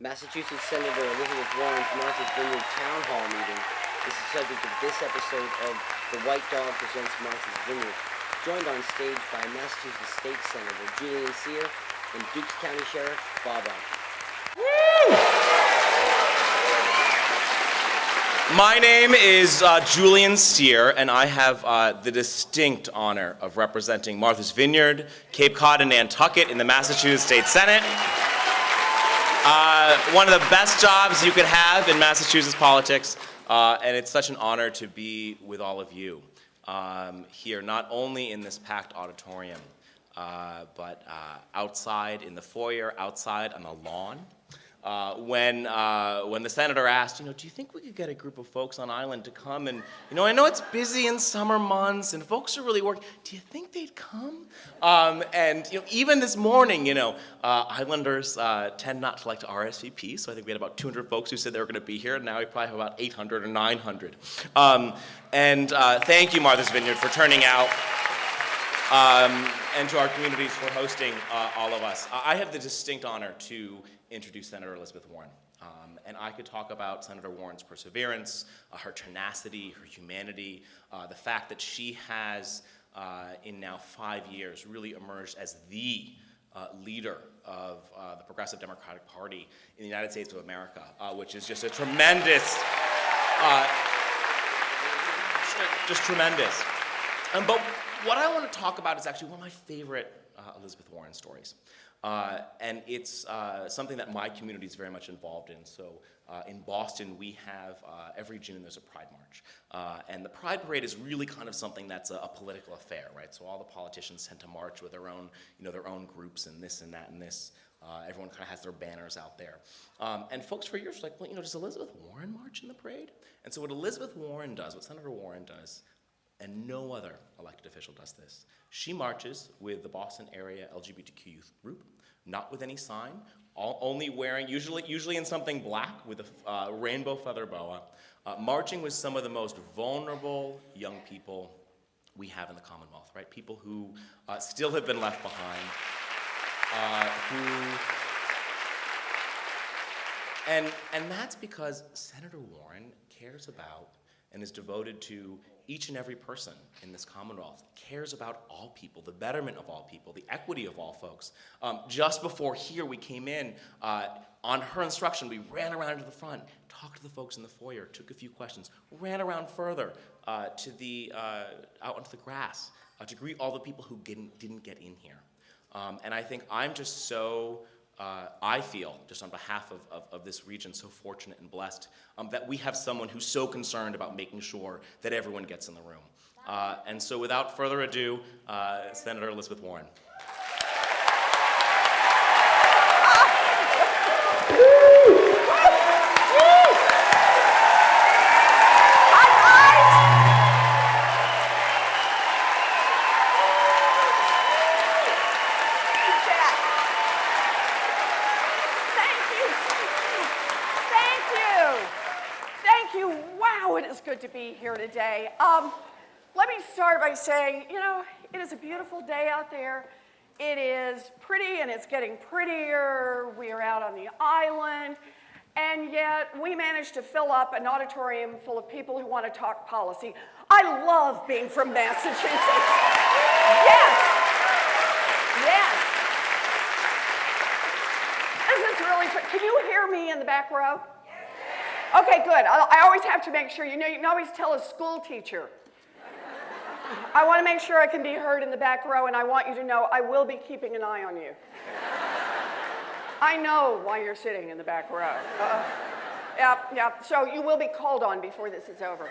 Massachusetts Senator Elizabeth Warren's Martha's Vineyard Town Hall meeting is the subject of this episode of The White Dog Presents Martha's Vineyard, joined on stage by Massachusetts State Senator Julian and Dukes County Sheriff Bob Ogden. My name is Julian, and I have the distinct honor of representing Martha's Vineyard, Cape Cod, and Nantucket in the Massachusetts State Senate. One of the best jobs you could have in Massachusetts politics, and it's such an honor to be with all of you here, not only in this packed auditorium, but outside in the foyer, outside on the lawn. When the senator asked, do you think we could get a group of folks on island to come and, I know it's busy in summer months and folks are really working. Do you think they'd come? And even this morning, Islanders tend not to like to RSVP, so I think we had about 200 folks who said they were going to be here, and now we probably have about 800 or 900. Thank you, Martha's Vineyard, for turning out. And to our communities for hosting all of us. I have the distinct honor to introduce Senator Elizabeth Warren. And I could talk about Senator Warren's perseverance, her tenacity, her humanity, the fact that she has, in now 5 years, really emerged as the leader of the Progressive Democratic Party in the United States of America, which is just a tremendous, tremendous. But what I want to talk about is actually one of my favorite Elizabeth Warren stories. And it's something that my community is very much involved in. So in Boston, we have, every June, there's a Pride March. And the Pride Parade is really kind of something that's a political affair, right? So all the politicians tend to march with their own groups and this and that and this. Everyone kind of has their banners out there. And folks for years were like, well, does Elizabeth Warren march in the parade? And so what Elizabeth Warren does, what Senator Warren does, and no other elected official does this. She marches with the Boston area LGBTQ youth group, not with any sign, only wearing, usually in something black with a rainbow feather boa, marching with some of the most vulnerable young people we have in the Commonwealth, right? People who still have been left behind, and that's because Senator Warren cares about and is devoted to each and every person in this Commonwealth, cares about all people, the betterment of all people, the equity of all folks. Just before here we came in, on her instruction, we ran around to the front, talked to the folks in the foyer, took a few questions, ran around further to the out onto the grass to greet all the people who didn't get in here. And I think I'm just so I feel, just on behalf of this region, so fortunate and blessed that we have someone who's so concerned about making sure that everyone gets in the room. And so without further ado, Senator Elizabeth Warren. Good to be here today. Let me start by saying, it is a beautiful day out there. It is pretty and it's getting prettier. We are out on the island, and yet we managed to fill up an auditorium full of people who want to talk policy. I love being from Massachusetts. Yes. This is really, can you hear me in the back row? Okay, good. I always have to make sure, you can always tell a school teacher. I want to make sure I can be heard in the back row, and I want you to know I will be keeping an eye on you. I know why you're sitting in the back row. Yeah, so you will be called on before this is over.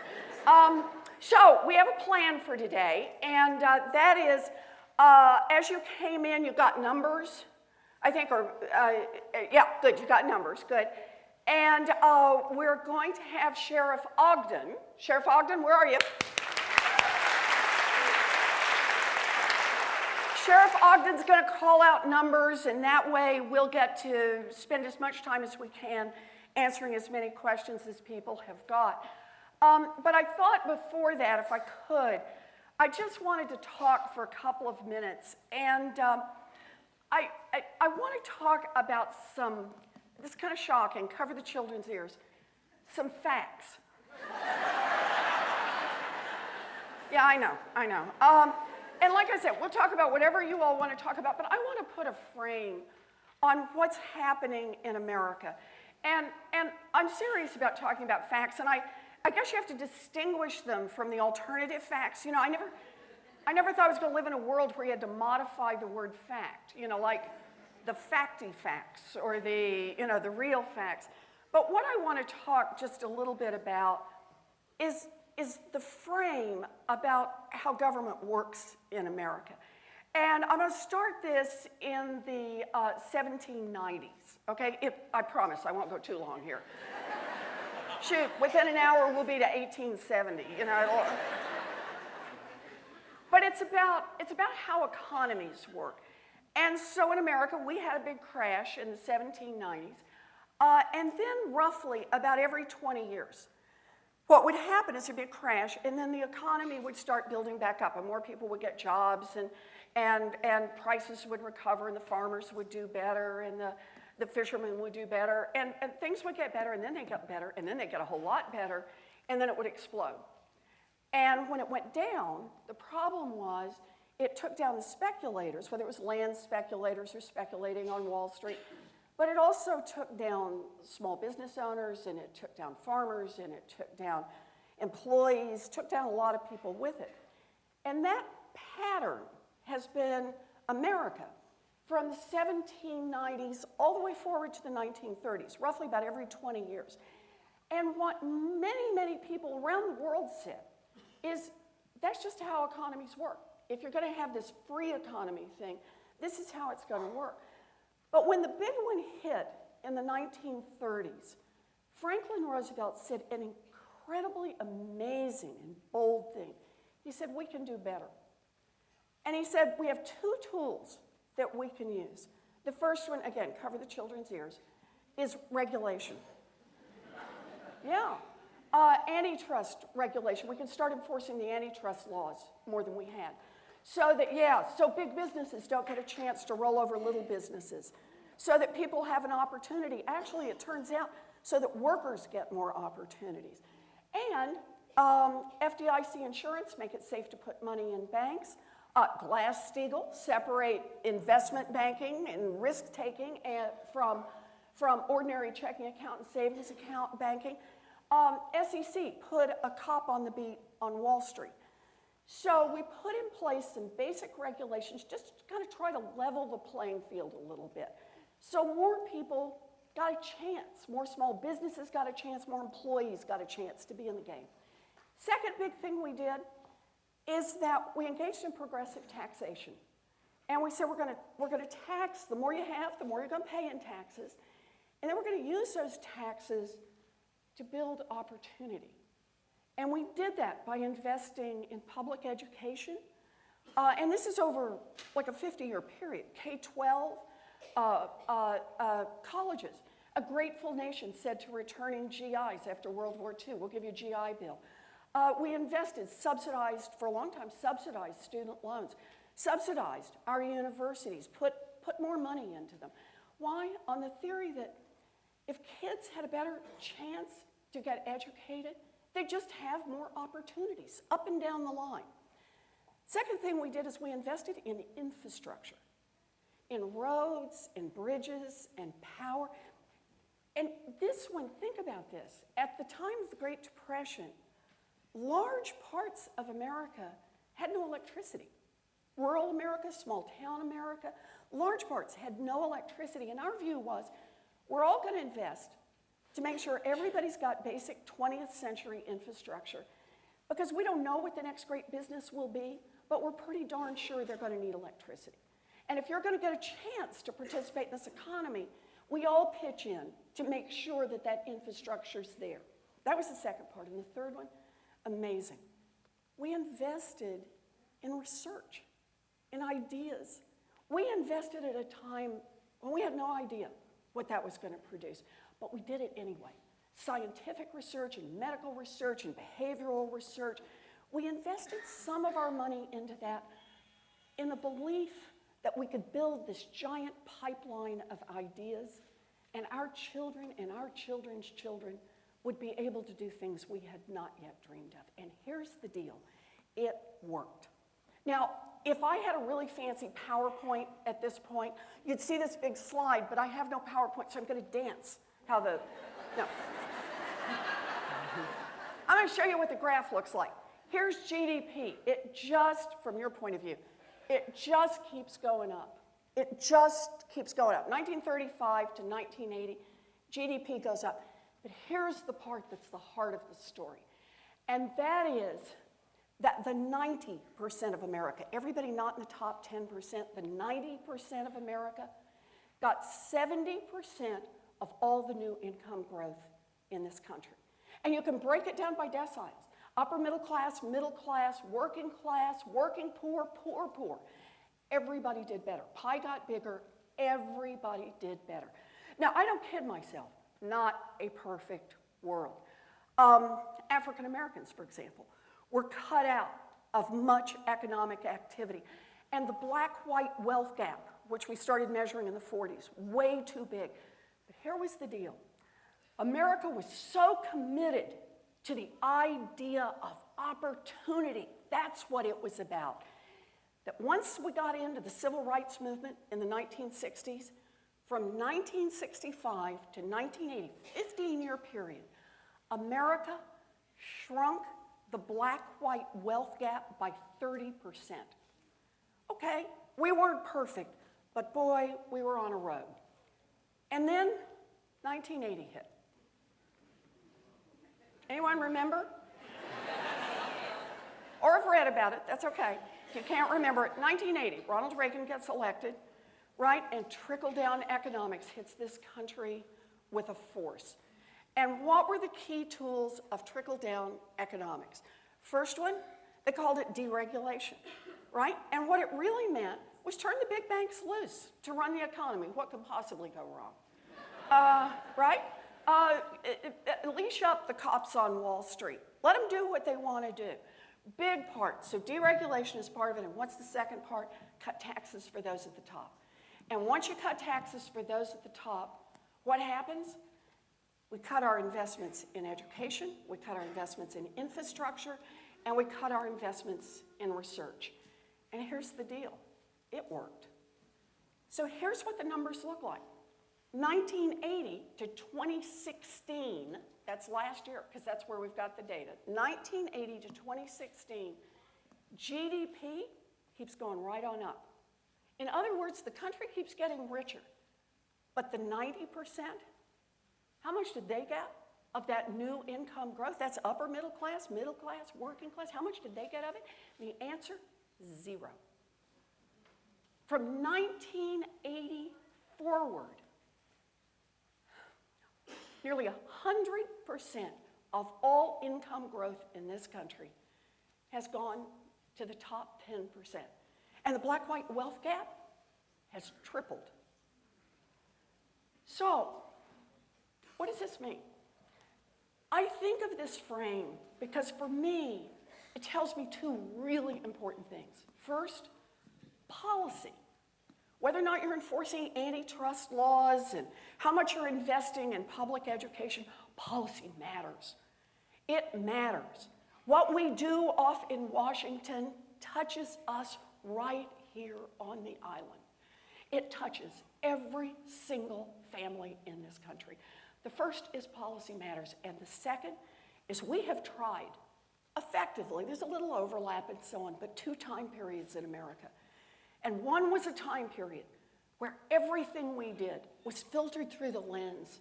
So we have a plan for today, and that is, as you came in, you got numbers, I think, yeah, good, you got numbers, good. And we're going to have Sheriff Ogden. Sheriff Ogden, where are you? Sheriff Ogden's going to call out numbers, and that way we'll get to spend as much time as we can answering as many questions as people have got. But I thought before that, if I could, I just wanted to talk for a couple of minutes. And I want to talk about some this is kind of shocking, cover the children's ears, some facts. Yeah, I know. And like I said, we'll talk about whatever you all want to talk about, but I want to put a frame on what's happening in America. And I'm serious about talking about facts, and I guess you have to distinguish them from the alternative facts. You know, I never thought I was going to live in a world where you had to modify the word fact, you know, like the facty facts or the real facts. But what I want to talk just a little bit about is the frame about how government works in America. And I'm going to start this in the 1790s, okay? I promise I won't go too long here. Shoot, within an hour we'll be to 1870, you know. But it's about how economies work. And so in America, we had a big crash in the 1790s. And then roughly about every 20 years, what would happen is there'd be a crash, and then the economy would start building back up, and more people would get jobs, and prices would recover, and the farmers would do better, and the fishermen would do better, and things would get better, and then they get better, and then they get a whole lot better, and then it would explode. And when it went down, the problem was it took down the speculators, whether it was land speculators or speculating on Wall Street, but it also took down small business owners, and it took down farmers, and it took down employees, took down a lot of people with it. And that pattern has been America from the 1790s all the way forward to the 1930s, roughly about every 20 years. And what many, many people around the world said is that's just how economies work. If you're going to have this free economy thing, this is how it's going to work. But when the big one hit in the 1930s, Franklin Roosevelt said an incredibly amazing and bold thing. He said, we can do better. And he said, we have two tools that we can use. The first one, again, cover the children's ears, is regulation. Yeah. Antitrust regulation. We can start enforcing the antitrust laws more than we had. So big businesses don't get a chance to roll over little businesses. So that people have an opportunity. Actually, it turns out so that workers get more opportunities. And FDIC insurance, make it safe to put money in banks. Glass-Steagall, separate investment banking and risk-taking from ordinary checking account and savings account banking. SEC, put a cop on the beat on Wall Street. So we put in place some basic regulations just to kind of try to level the playing field a little bit. So more people got a chance, more small businesses got a chance, more employees got a chance to be in the game. Second big thing we did is that we engaged in progressive taxation. And we said we're going to tax, the more you have, the more you're going to pay in taxes. And then we're going to use those taxes to build opportunity. And we did that by investing in public education. And this is over like a 50-year period. K-12, colleges. A grateful nation said to returning GIs after World War II, we'll give you a GI Bill. We invested, subsidized, for a long time, subsidized student loans, subsidized our universities, put more money into them. Why? On the theory that if kids had a better chance to get educated, they just have more opportunities up and down the line. Second thing we did is we invested in infrastructure, in roads, and bridges, and power. And this one, think about this. At the time of the Great Depression, large parts of America had no electricity. Rural America, small town America, large parts had no electricity. And our view was, we're all going to invest to make sure everybody's got basic 20th century infrastructure, because we don't know what the next great business will be, but we're pretty darn sure they're going to need electricity. And if you're going to get a chance to participate in this economy, we all pitch in to make sure that that infrastructure's there. That was the second part. And the third one, amazing. We invested in research, in ideas. We invested at a time when we had no idea what that was going to produce, but we did it anyway. Scientific research and medical research and behavioral research. We invested some of our money into that in the belief that we could build this giant pipeline of ideas And our children and our children's children would be able to do things we had not yet dreamed of. And here's the deal. It worked. Now, if I had a really fancy PowerPoint at this point, you'd see this big slide, but I have no PowerPoint, so I'm going to dance. No. I'm going to show you what the graph looks like. Here's GDP. It just, from your point of view, it just keeps going up. It just keeps going up. 1935 to 1980, GDP goes up. But here's the part that's the heart of the story. And that is that the 90% of America, everybody not in the top 10%, the 90% of America got 70% of all the new income growth in this country. And you can break it down by deciles. Upper middle class, working poor, poor, poor. Everybody did better. Pie got bigger, everybody did better. Now, I don't kid myself, not a perfect world. African Americans, for example, were cut out of much economic activity. And the black-white wealth gap, which we started measuring in the 40s, way too big. But here was the deal. America was so committed to the idea of opportunity, that's what it was about, that once we got into the civil rights movement in the 1960s, from 1965 to 1980, 15-year period, America shrunk the black-white wealth gap by 30%. Okay, we weren't perfect, but boy, we were on a road. And then 1980 hit. Anyone remember? Or have read about it, that's okay. If you can't remember it, 1980, Ronald Reagan gets elected, right? And trickle-down economics hits this country with a force. And what were the key tools of trickle-down economics? First one, they called it deregulation, right? And what it really meant was turn the big banks loose to run the economy. What could possibly go wrong? Right? Leash up the cops on Wall Street. Let them do what they want to do. Big part. So deregulation is part of it. And what's the second part? Cut taxes for those at the top. And once you cut taxes for those at the top, what happens? We cut our investments in education, we cut our investments in infrastructure, and we cut our investments in research. And here's the deal. It worked. So here's what the numbers look like. 1980 to 2016, that's last year, because that's where we've got the data. 1980 to 2016, GDP keeps going right on up. In other words, the country keeps getting richer. But the 90%, how much did they get of that new income growth? That's upper middle class, working class. How much did they get of it? The answer, 0. From 1980 forward, nearly 100% of all income growth in this country has gone to the top 10%. And the black-white wealth gap has tripled. So, what does this mean? I think of this frame because for me, it tells me two really important things. First, policy. Whether or not you're enforcing antitrust laws and how much you're investing in public education, policy matters. It matters. What we do off in Washington touches us right here on the island. It touches every single family in this country. The first is policy matters, and the second is we have tried effectively, there's a little overlap and so on, but 2 time periods in America. And one was a time period where everything we did was filtered through the lens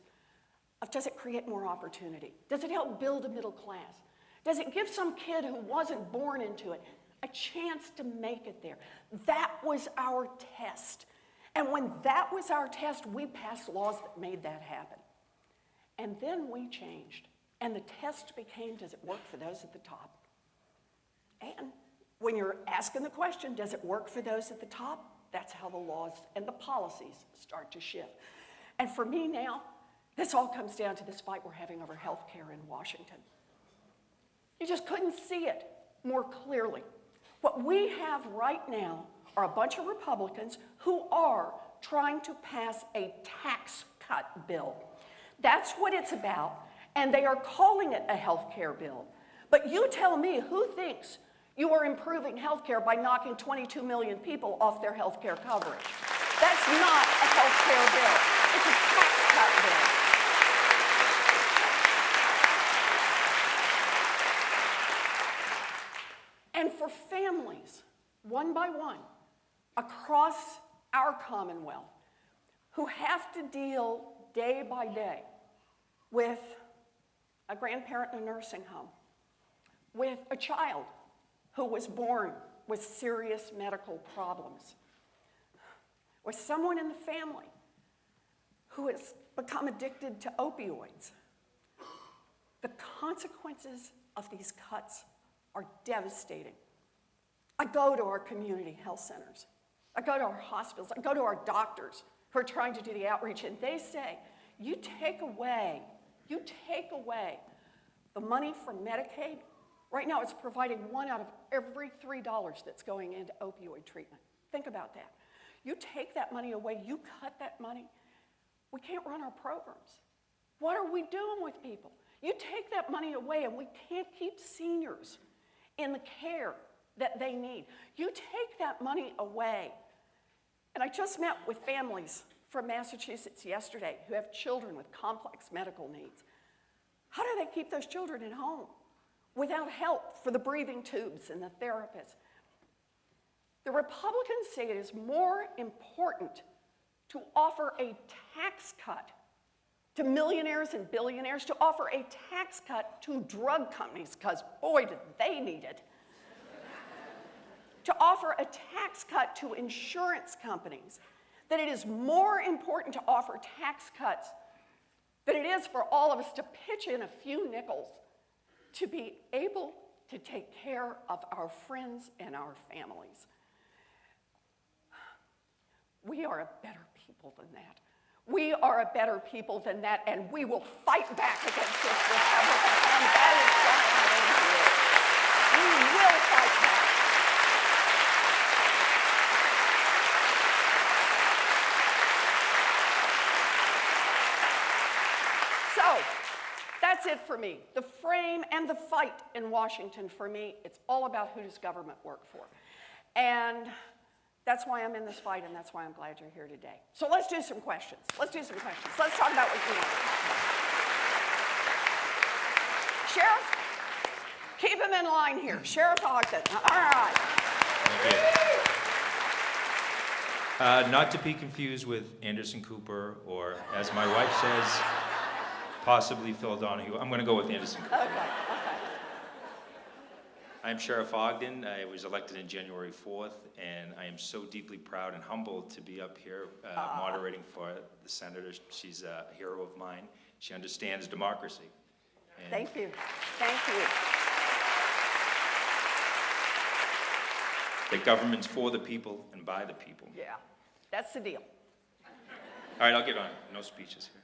of, does it create more opportunity? Does it help build a middle class? Does it give some kid who wasn't born into it a chance to make it there? That was our test. And when that was our test, we passed laws that made that happen. And then we changed. And the test became, does it work for those at the top? And when you're asking the question, does it work for those at the top? That's how the laws and the policies start to shift. And for me now, this all comes down to this fight we're having over health care in Washington. You just couldn't see it more clearly. What we have right now are a bunch of Republicans who are trying to pass a tax cut bill. That's what it's about, and they are calling it a health care bill. But you tell me, who thinks you are improving health care by knocking 22 million people off their health care coverage? That's not a health care bill. It's a tax cut bill. And for families, one by one, across our Commonwealth, who have to deal day by day with a grandparent in a nursing home, with a child who was born with serious medical problems, with someone in the family who has become addicted to opioids. The consequences of these cuts are devastating. I go to our community health centers. I go to our hospitals. I go to our doctors who are trying to do the outreach, and they say, you take away the money from Medicaid. Right now, it's providing $1 out of every $3 that's going into opioid treatment. Think about that. You take that money away, you cut that money, we can't run our programs. What are we doing with people? You take that money away, and we can't keep seniors in the care that they need. You take that money away. And I just met with families from Massachusetts yesterday who have children with complex medical needs. How do they keep those children at home without help for the breathing tubes and the therapists? The Republicans say it is more important to offer a tax cut to millionaires and billionaires, to offer a tax cut to drug companies, because boy, did they need it. To offer a tax cut to insurance companies, that it is more important to offer tax cuts than it is for all of us to pitch in a few nickels to be able to take care of our friends and our families. We are a better people than that. We are a better people than that, and we will fight back against this Republican, and that is what I'm going to do. We will fight back. So, that's it for me. The frame and the fight in Washington for me, it's all about who does government work for. And that's why I'm in this fight, and that's why I'm glad you're here today. So let's do some questions. Let's talk about what you want. Sheriff, keep him in line here. Sheriff Ogden. All right. Not to be confused with Anderson Cooper, or as my wife says, possibly Phil Donahue. I'm going to go with Anderson Cooper. Okay. I am Sheriff Ogden. I was elected on January 4th, and I am so deeply proud and humbled to be up here moderating for the senator. She's a hero of mine. She understands democracy. And Thank you. Thank you. that government's for the people and by the people. Yeah, that's the deal. All right, I'll get on. No speeches here.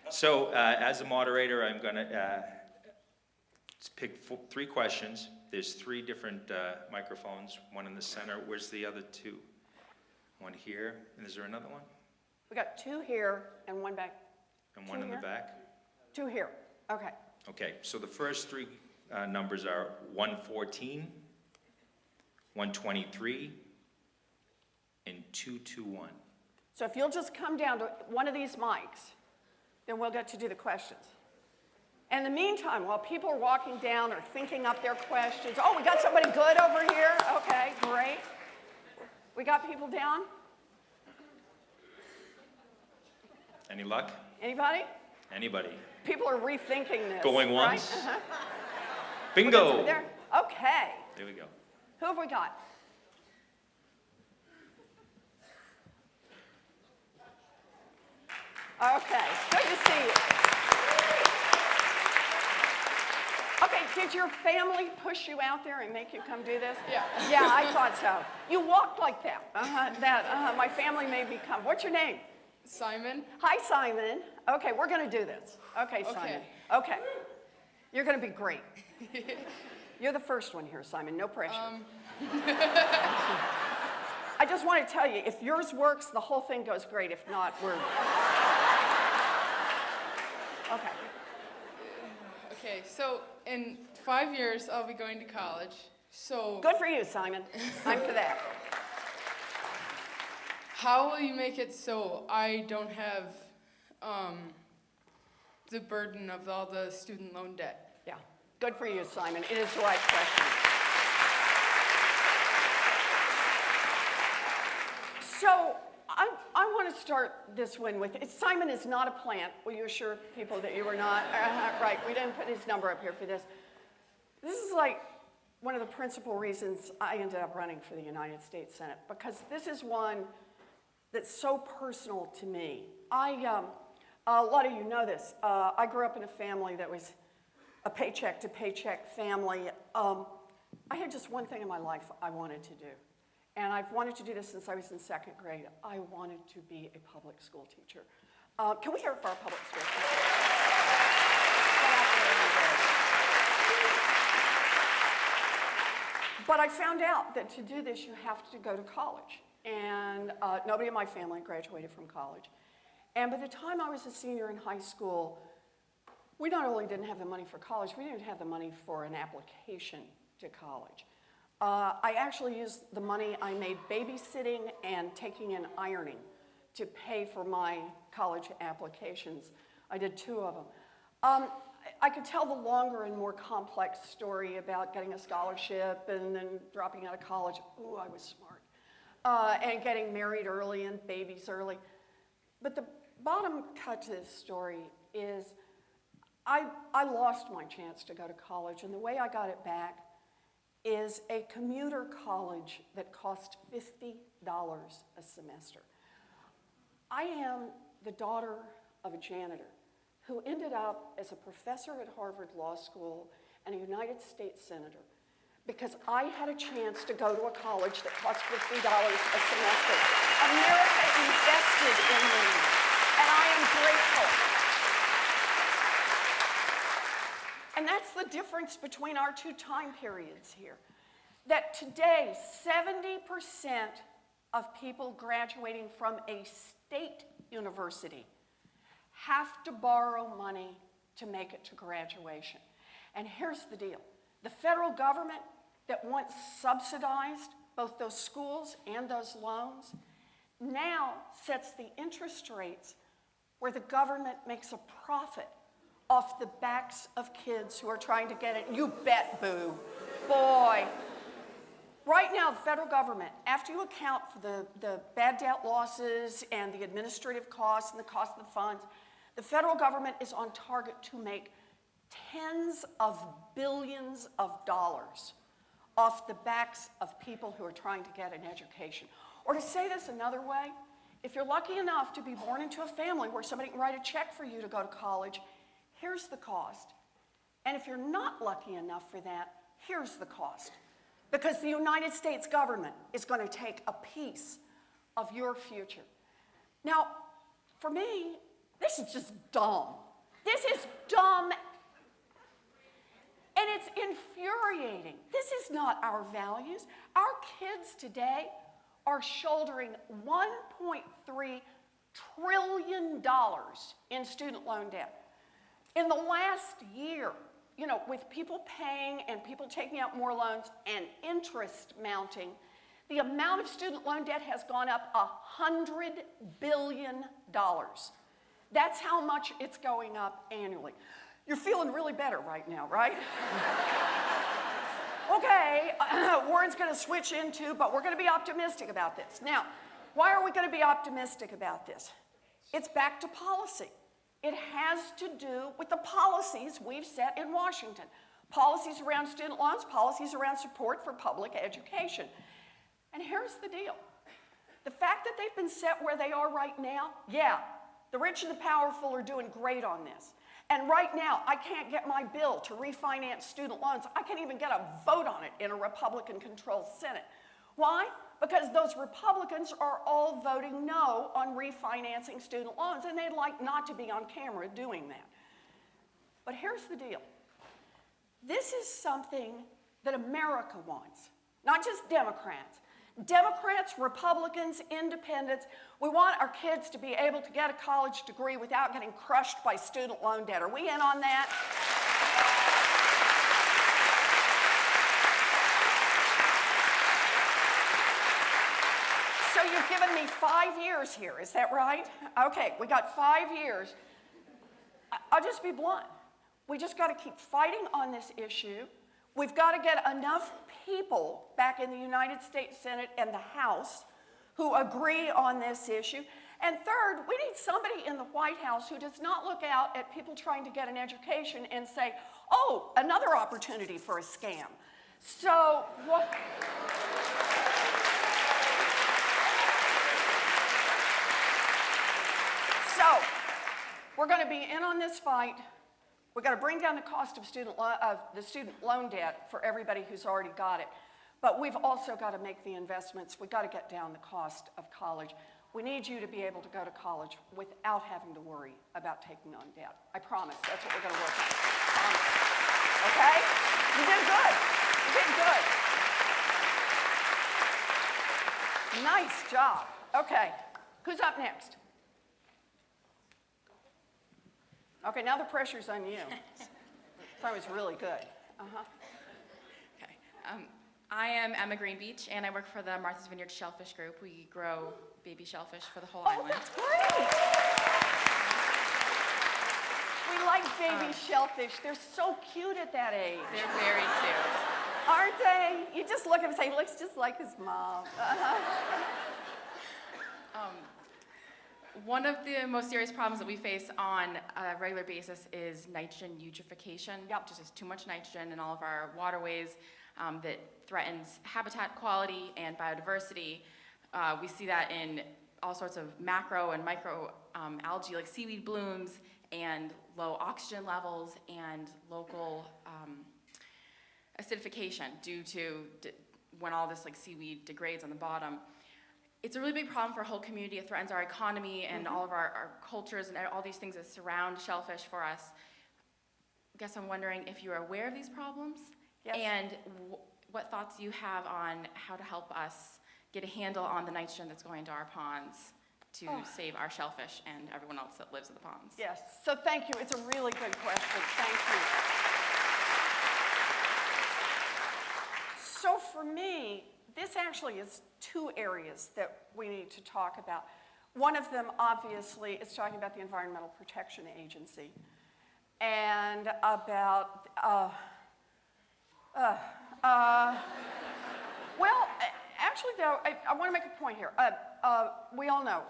So, as a moderator, I'm going to pick three questions. There's three different microphones, one in the center. Where's the other two? One here, and is there another one? We got two here and one back. And one Two in the here? back? Two here. Okay. Okay, so the first three numbers are 114, 123, and 221. So if you'll just come down to one of these mics, then we'll get to do the questions. In the meantime, while people are walking down or thinking up their questions, oh, we got somebody good over here? Okay, great. We got people down? Any luck? Anybody? Anybody? People are rethinking this. Going right? once? Uh-huh. Bingo! There. Okay. There we go. Who have we got? Okay, good to see you. Okay, did your family push you out there and make you come do this? Yeah. Yeah, I thought so. You walked like that. My family made me come. What's your name? Simon. Hi, Simon. Okay, we're going to do this. Okay, Simon. Okay. You're going to be great. You're the first one here, Simon. No pressure. I just want to tell you, if yours works, the whole thing goes great. If not, we're... so in 5 years, I'll be going to college. So Good for you, Simon. I'm for that. how will you make it so I don't have the burden of all the student loan debt? Yeah, good for you, Simon. It is the right question. So I want to start this one with, Simon is not a plant. Will you assure people that you were not? Right, we didn't put his number up here for this. This is like one of the principal reasons I ended up running for the United States Senate, because this is one that's so personal to me. A lot of you know this. I grew up in a family that was a paycheck to paycheck family. I had just one thing in my life I wanted to do. And I've wanted to do this since I was in second grade. I wanted to be a public school teacher. Can we hear it for our public school teachers? But I found out that to do this, you have to go to college. And nobody in my family graduated from college. And by the time I was a senior in high school, we not only didn't have the money for college, we didn't have the money for an application to college. I actually used the money I made babysitting and taking in ironing to pay for my college applications. I did 2 of them. I could tell the longer and more complex story about getting a scholarship and then dropping out of college. Ooh, I was smart. And getting married early and babies early. But the bottom cut to this story is I lost my chance to go to college, and the way I got it back is a commuter college that cost $50 a semester. I am the daughter of a janitor who ended up as a professor at Harvard Law School and a United States Senator because I had a chance to go to a college that cost $50 a semester. America invested in me, and I am grateful. And that's the difference between our 2 time periods here. That today, 70% of people graduating from a state university have to borrow money to make it to graduation. And here's the deal. The federal government that once subsidized both those schools and those loans now sets the interest rates where the government makes a profit off the backs of kids who are trying to get it. You bet, boo. Boy. Right now, the federal government, after you account for the bad debt losses and the administrative costs and the cost of the funds, the federal government is on target to make tens of billions of dollars off the backs of people who are trying to get an education. Or to say this another way, if you're lucky enough to be born into a family where somebody can write a check for you to go to college, here's the cost. And if you're not lucky enough for that, here's the cost. Because the United States government is going to take a piece of your future. Now, for me, this is just dumb. This is dumb, and it's infuriating. This is not our values. Our kids today are shouldering $1.3 trillion in student loan debt. In the last year, you know, with people paying and people taking out more loans and interest mounting, the amount of student loan debt has gone up $100 billion. That's how much it's going up annually. You're feeling really better right now, right? Okay, Warren's going to switch into, but we're going to be optimistic about this. Now, why are we going to be optimistic about this? It's back to policy. It has to do with the policies we've set in Washington. Policies around student loans, policies around support for public education. And here's the deal. The fact that they've been set where they are right now, yeah, the rich and the powerful are doing great on this. And right now, I can't get my bill to refinance student loans. I can't even get a vote on it in a Republican-controlled Senate. Why? Because those Republicans are all voting no on refinancing student loans, and they'd like not to be on camera doing that. But here's the deal. This is something that America wants, not just Democrats. Democrats, Republicans, independents, we want our kids to be able to get a college degree without getting crushed by student loan debt. Are we in on that? So you've given me 5 years here, is that right? Okay, we got 5 years. I'll just be blunt. We just got to keep fighting on this issue. We've got to get enough people back in the United States Senate and the House who agree on this issue. And third, we need somebody in the White House who does not look out at people trying to get an education and say, oh, another opportunity for a scam. So what? So we're going to be in on this fight. We've got to bring down the cost of the student loan debt for everybody who's already got it. But we've also got to make the investments. We've got to get down the cost of college. We need you to be able to go to college without having to worry about taking on debt. I promise. That's what we're going to work on. Promise. Okay? You did good. You did good. Nice job. Okay. Who's up next? Okay, now the pressure's on you. That was really good. Okay. I am Emma Greenbeach, and I work for the Martha's Vineyard Shellfish Group. We grow baby shellfish for the whole Oh, island. that's great. We like baby shellfish. They're so cute at that age. They're very cute. Aren't they? You just look at him and say, he looks just like his mom. One of the most serious problems that we face on a regular basis is nitrogen eutrophication. Yep. Just is too much nitrogen in all of our waterways that threatens habitat quality and biodiversity. We see that in all sorts of macro and micro algae like seaweed blooms and low oxygen levels and local acidification due to when all this like seaweed degrades on the bottom. It's a really big problem for a whole community. It threatens our economy and all of our cultures and all these things that surround shellfish for us. I guess I'm wondering if you're aware of these problems Yes. and what thoughts you have on how to help us get a handle on the nitrogen that's going into our ponds to save our shellfish and everyone else that lives in the ponds. Yes, so thank you. It's a really good question. Thank you. So for me, this actually is 2 areas that we need to talk about. One of them, obviously, is talking about the Environmental Protection Agency and about, well, actually, though, I want to make a point here. We all know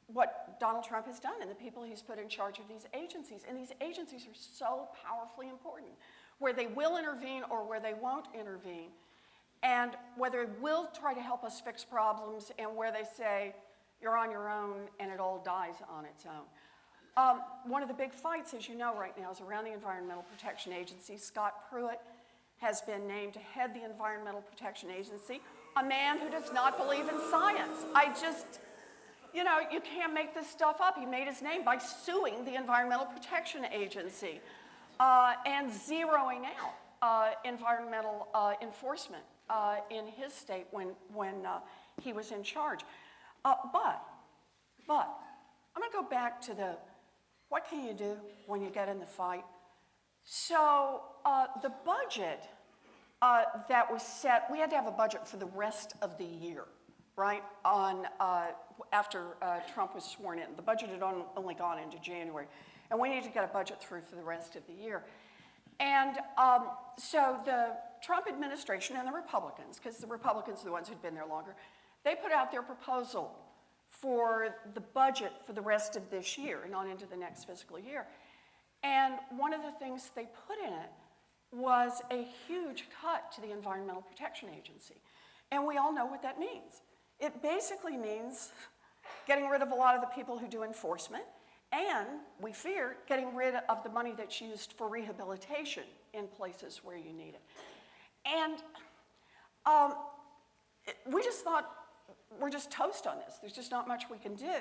what Donald Trump has done and the people he's put in charge of these agencies. And these agencies are so powerfully important, where they will intervene or where they won't intervene. And whether it will try to help us fix problems and where they say, you're on your own and it all dies on its own. One of the big fights, as you know right now, is around the Environmental Protection Agency. Scott Pruitt has been named to head the Environmental Protection Agency, a man who does not believe in science. You know, you can't make this stuff up. He made his name by suing the Environmental Protection Agency and zeroing out environmental enforcement in his state when he was in charge. But I'm going to go back to what can you do when you get in the fight? So the budget that was set, we had to have a budget for the rest of the year, right? After Trump was sworn in. The budget had only gone into January. And we needed to get a budget through for the rest of the year. And so the Trump administration and the Republicans, because the Republicans are the ones who'd been there longer, they put out their proposal for the budget for the rest of this year and on into the next fiscal year. And one of the things they put in it was a huge cut to the Environmental Protection Agency. And we all know what that means. It basically means getting rid of a lot of the people who do enforcement, and we fear getting rid of the money that's used for rehabilitation in places where you need it. And we just thought, we're just toast on this. There's just not much we can do.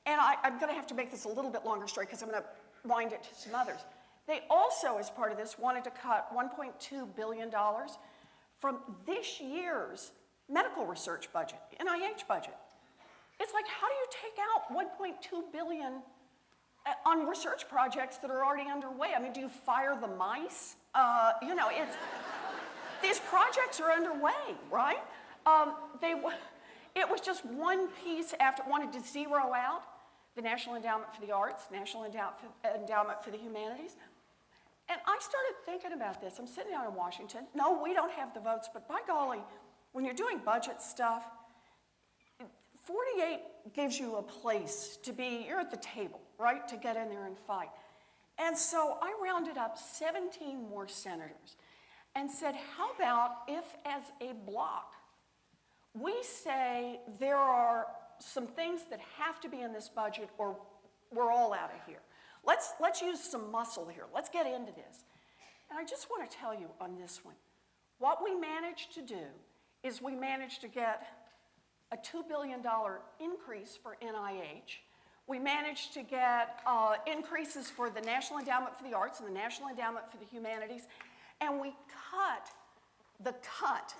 And I'm going to have to make this a little bit longer story because I'm going to wind it to some others. They also, as part of this, wanted to cut $1.2 billion from this year's medical research budget, NIH budget. It's like, how do you take out $1.2 billion on research projects that are already underway. I mean, do you fire the mice? You know, these projects are underway, right? It was just one piece after, wanted to zero out the National Endowment for the Arts, National Endowment for the Humanities. And I started thinking about this. I'm sitting down in Washington. No, we don't have the votes, but by golly, when you're doing budget stuff, 48 gives you a place to be, you're at the table, right, to get in there and fight. And so I rounded up 17 more senators and said, how about if as a block, we say there are some things that have to be in this budget or we're all out of here. Let's use some muscle here. Let's get into this. And I just want to tell you on this one, what we managed to do is we managed to get a $2 billion increase for NIH. We managed to get increases for the National Endowment for the Arts and the National Endowment for the Humanities. And we cut the cut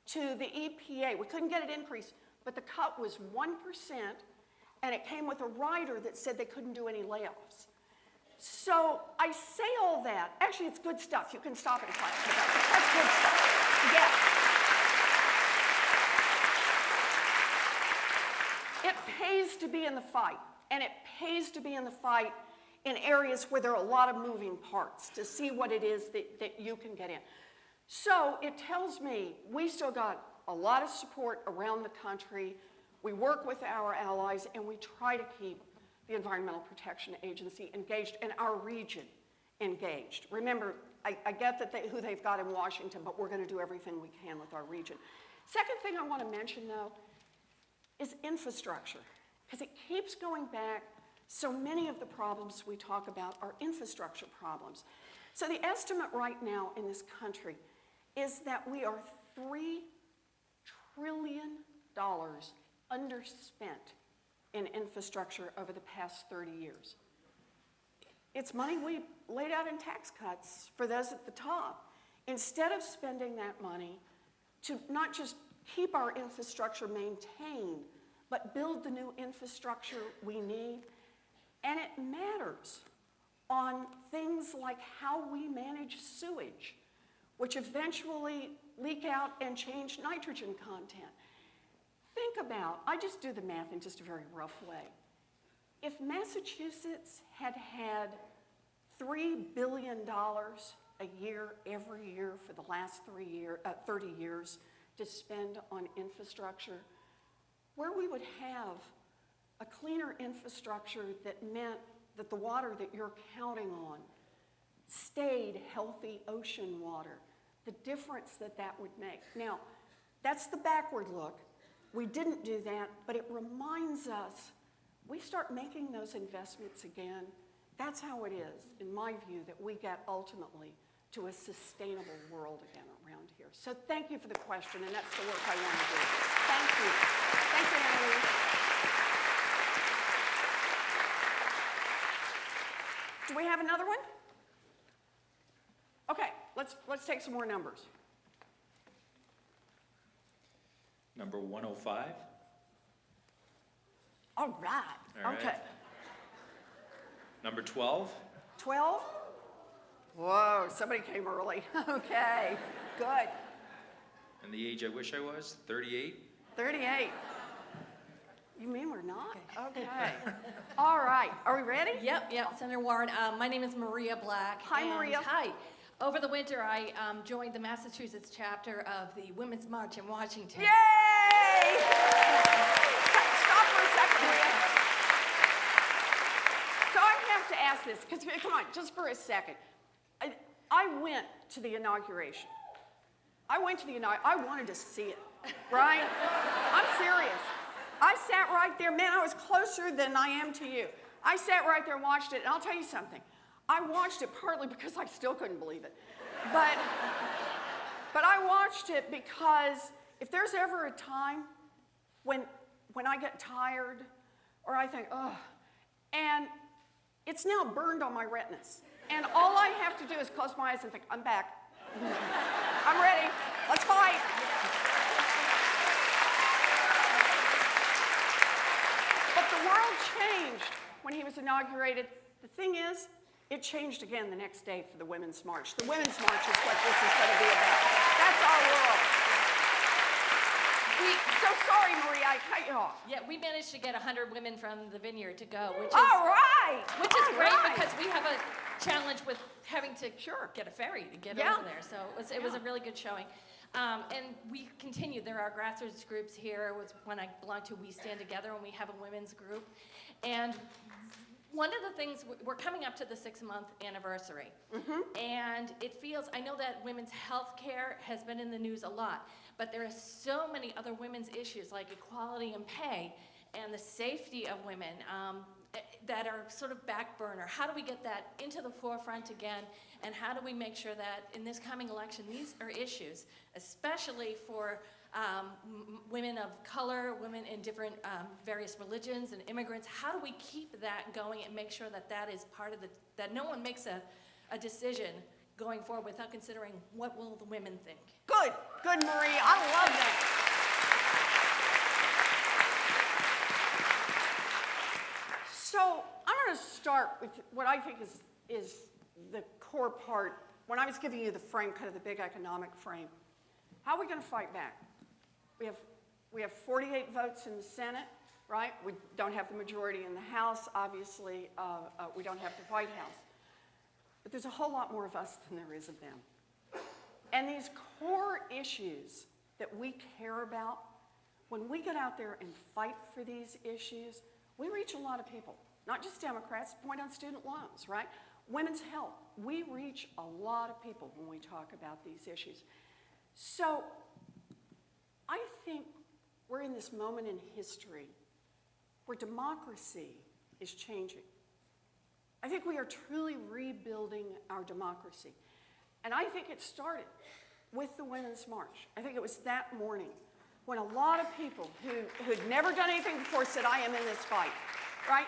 to the EPA. We couldn't get it increased, but the cut was 1%, and it came with a rider that said they couldn't do any layoffs. So I say all that. Actually, it's good stuff. You can stop and clap. That's good stuff. Yes. It pays to be in the fight, and it pays to be in the fight in areas where there are a lot of moving parts to see what it is that you can get in. So it tells me we still got a lot of support around the country. We work with our allies, and we try to keep the Environmental Protection Agency engaged and our region engaged. Remember, I get that who they've got in Washington, but we're going to do everything we can with our region. Second thing I want to mention, though, is infrastructure, because it keeps going back. So many of the problems we talk about are infrastructure problems. So the estimate right now in this country is that we are $3 trillion underspent in infrastructure over the past 30 years. It's money we laid out in tax cuts for those at the top. Instead of spending that money to not just keep our infrastructure maintained, but build the new infrastructure we need. And it matters on things like how we manage sewage, which eventually leak out and change nitrogen content. Think about, I just do the math in just a very rough way. If Massachusetts had had $3 billion a year, every year for the last 30 years to spend on infrastructure, where we would have a cleaner infrastructure that meant that the water that you're counting on stayed healthy ocean water, the difference that that would make. Now, that's the backward look. We didn't do that, but it reminds us, we start making those investments again. That's how it is, in my view, that we get ultimately to a sustainable world again around here. So thank you for the question, and that's the work I want to do. Thank you. Thank you, Annalise. Do we have another one? Okay, let's take some more numbers. Number 105. All right. All right. Okay. Number 12. 12? Whoa, somebody came early. Okay, good. And the age I wish I was, 38. 38. You mean we're not? Okay. All right, are we ready? Yep, Senator Warren. My name is Maria Black. Hi, and Maria. Hi. Over the winter, I joined the Massachusetts chapter of the Women's March in Washington. Yay! Stop for a second, Maria. So I have to ask this, because come on, just for a second. I went to the inauguration. I wanted to see it, right? I'm serious. I sat right there. Man, I was closer than I am to you. I sat right there and watched it, and I'll tell you something. I watched it partly because I still couldn't believe it. But I watched it because if there's ever a time when I get tired or I think, oh, and it's now burned on my retinas. And all I have to do is close my eyes and think, I'm back. I'm ready. Let's fight. But the world changed when he was inaugurated The thing is, it changed again the next day for the Women's March. The Women's March is what this is going to be about. That's our world. So sorry, Marie, I cut you off. Yeah, we managed to get 100 women from the Vineyard to go, which is All right. which is All great right. because we have a challenge with having to get a ferry to get Yeah. over there. So it was a really good showing. And we continue. There are grassroots groups here. It was one I belong to, We Stand Together, and we have a women's group. And one of the things, we're coming up to the 6-month anniversary. And it feels, I know that women's health care has been in the news a lot, but there are so many other women's issues like equality and pay and the safety of women that are sort of back burner. How do we get that into the forefront again? And how do we make sure that in this coming election, these are issues, especially for women of color, women in different various religions and immigrants, how do we keep that going and make sure that that is part of that no one makes a decision going forward without considering what will the women think? Good, Marie. I love that. So I'm going to start with what I think is the core part. When I was giving you the frame, kind of the big economic frame, how are we going to fight back? We have 48 votes in the Senate, right? We don't have the majority in the House. Obviously, we don't have the White House. But there's a whole lot more of us than there is of them. And these core issues that we care about, when we get out there and fight for these issues, we reach a lot of people, not just Democrats. Point on student loans, right? Women's health. We reach a lot of people when we talk about these issues. So I think we're in this moment in history where democracy is changing. I think we are truly rebuilding our democracy. And I think it started with the Women's March. I think it was that morning when a lot of people who'd never done anything before said, I am in this fight, right?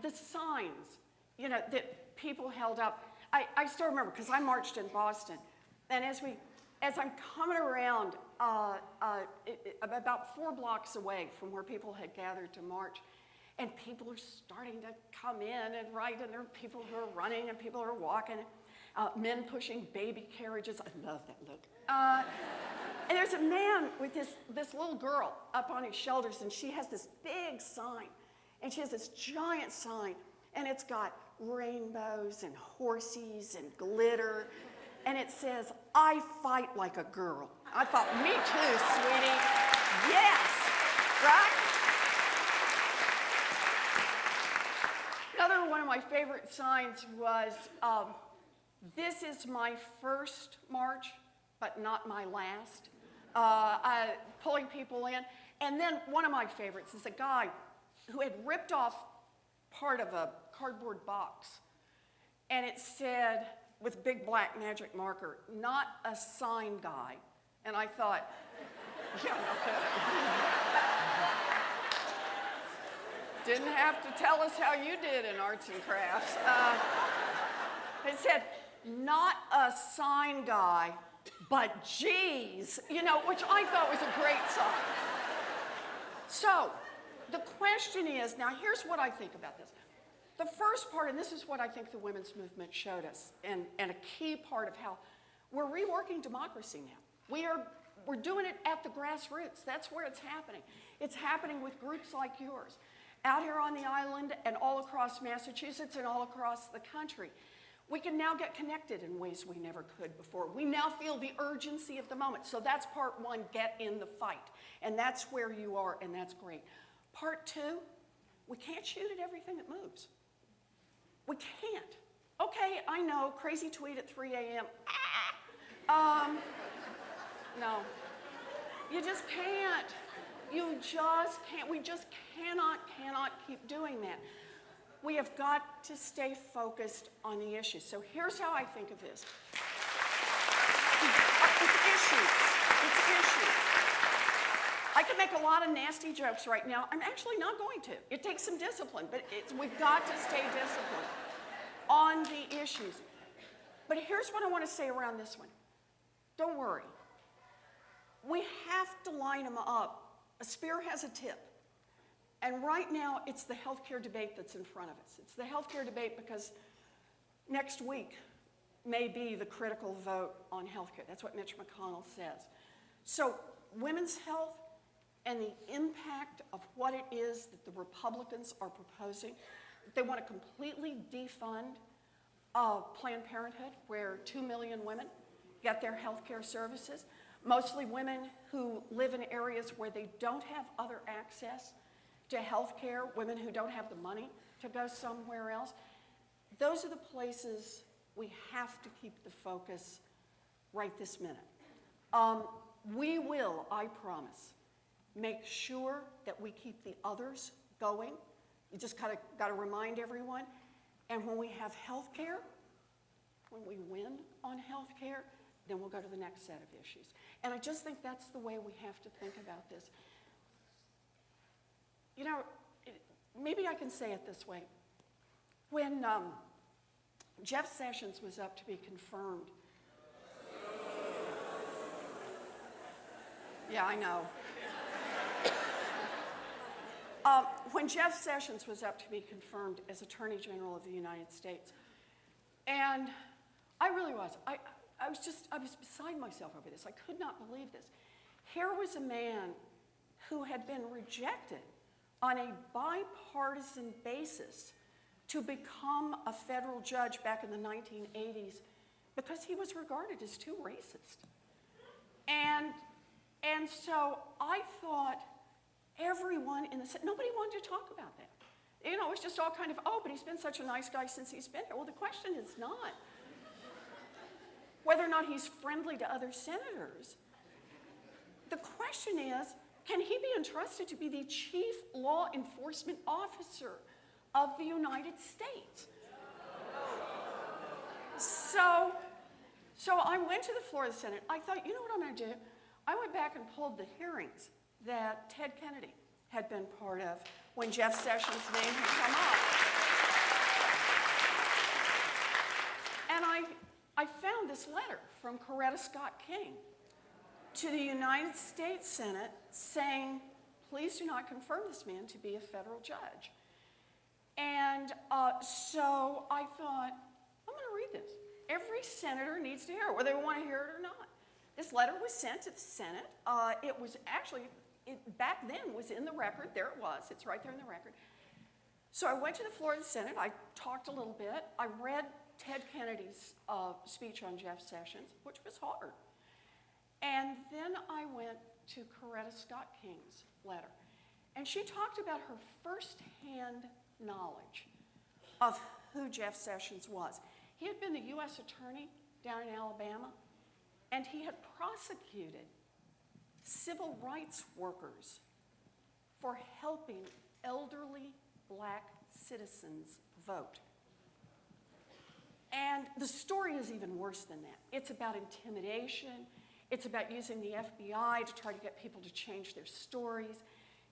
The signs, that people held up. I still remember, because I marched in Boston, and as I'm coming around about 4 blocks away from where people had gathered to march, and people are starting to come in, and there are people who are running and people who are walking, men pushing baby carriages. I love that look. And there's a man with this little girl up on his shoulders, and she has this big sign, and she has this giant sign, and it's got rainbows and horses and glitter, and it says, I fight like a girl. I thought, me too, sweetie. Yes, right? Another one of my favorite signs was, this is my first march, but not my last. Pulling people in. And then one of my favorites is a guy who had ripped off part of a cardboard box. And it said, with big black magic marker, not a sign guy. And I thought, yeah, no kidding. Didn't have to tell us how you did in arts and crafts. It said, not a sign guy, but geez, which I thought was a great sign. So the question is, now here's what I think about this. The first part, and this is what I think the women's movement showed us, and a key part of how we're reworking democracy now. We're doing it at the grassroots. That's where it's happening. It's happening with groups like yours, out here on the island and all across Massachusetts and all across the country. We can now get connected in ways we never could before. We now feel the urgency of the moment. So that's part one, get in the fight. And that's where you are, and that's great. Part two, we can't shoot at everything that moves. We can't. Okay, I know, crazy tweet at 3 a.m. No, you just can't. You just can't. We just cannot keep doing that. We have got to stay focused on the issues. So here's how I think of this. It's issues. It's issues. I can make a lot of nasty jokes right now. I'm actually not going to. It takes some discipline, but we've got to stay disciplined on the issues. But here's what I want to say around this one. Don't worry. We have to line them up. A spear has a tip. And right now, it's the healthcare debate that's in front of us. It's the healthcare debate because next week may be the critical vote on healthcare. That's what Mitch McConnell says. So women's health and the impact of what it is that the Republicans are proposing, they want to completely defund Planned Parenthood, where 2 million women get their health care services, mostly women who live in areas where they don't have other access to health care, women who don't have the money to go somewhere else. Those are the places we have to keep the focus right this minute. We will, I promise, make sure that we keep the others going. You just kind of got to remind everyone. And when we have health care, when we win on health care, then we'll go to the next set of issues. And I just think that's the way we have to think about this. You know, maybe I can say it this way. When Jeff Sessions was up to be confirmed, yeah, I know. When Jeff Sessions was up to be confirmed as Attorney General of the United States, and I really was, I was beside myself over this. I could not believe this. Here was a man who had been rejected on a bipartisan basis to become a federal judge back in the 1980s because he was regarded as too racist. And so I thought everyone in the Senate, nobody wanted to talk about that. You know, it was just all kind of, oh, but he's been such a nice guy since he's been here. Well, the question is not whether or not he's friendly to other senators. The question is, can he be entrusted to be the chief law enforcement officer of the United States? So I went to the floor of the Senate. I thought, you know what I'm going to do? I went back and pulled the hearings that Ted Kennedy had been part of when Jeff Sessions' name had come up. And I found this letter from Coretta Scott King to the United States Senate saying, please do not confirm this man to be a federal judge. And so I thought, I'm going to read this. Every senator needs to hear it, whether they want to hear it or not. This letter was sent to the Senate. It was actually, back then was in the record. There it was. It's right there in the record. So I went to the floor of the Senate. I talked a little bit. I read Ted Kennedy's speech on Jeff Sessions, which was hard. And then I went to Coretta Scott King's letter. And she talked about her firsthand knowledge of who Jeff Sessions was. He had been the U.S. attorney down in Alabama, and he had prosecuted civil rights workers for helping elderly black citizens vote. And the story is even worse than that. It's about intimidation. It's about using the FBI to try to get people to change their stories.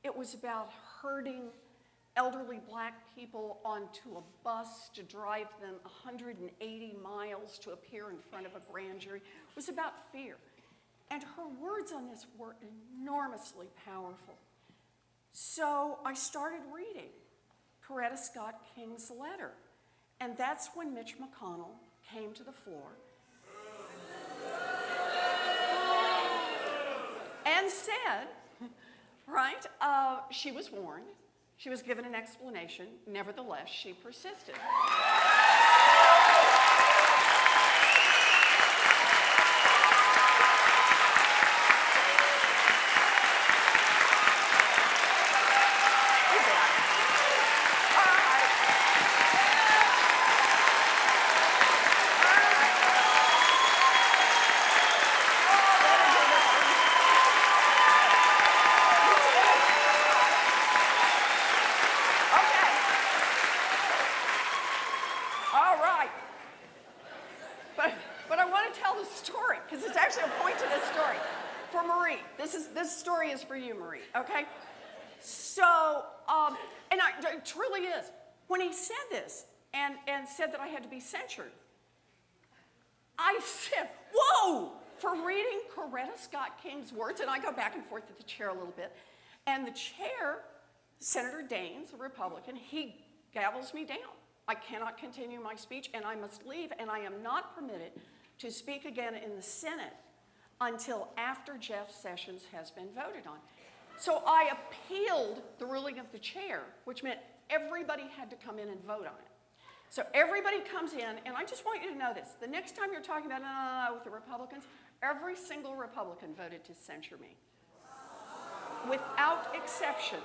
It was about herding elderly black people onto a bus to drive them 180 miles to appear in front of a grand jury. It was about fear. And her words on this were enormously powerful. So I started reading Coretta Scott King's letter. And that's when Mitch McConnell came to the floor and said, right, she was warned. She was given an explanation. Nevertheless, she persisted. This story is for you, Marie, okay? So, and it truly is. When he said this and said that I had to be censured, I said, whoa, for reading Coretta Scott King's words, and I go back and forth with the chair a little bit, and the chair Senator Daines, a Republican, he gavels me down. I cannot continue my speech, and I must leave, and I am not permitted to speak again in the Senate until after Jeff Sessions has been voted on. So I appealed the ruling of the chair, which meant everybody had to come in and vote on it. So everybody comes in, and I just want you to know this. The next time you're talking about with the Republicans, every single Republican voted to censure me. Without exception.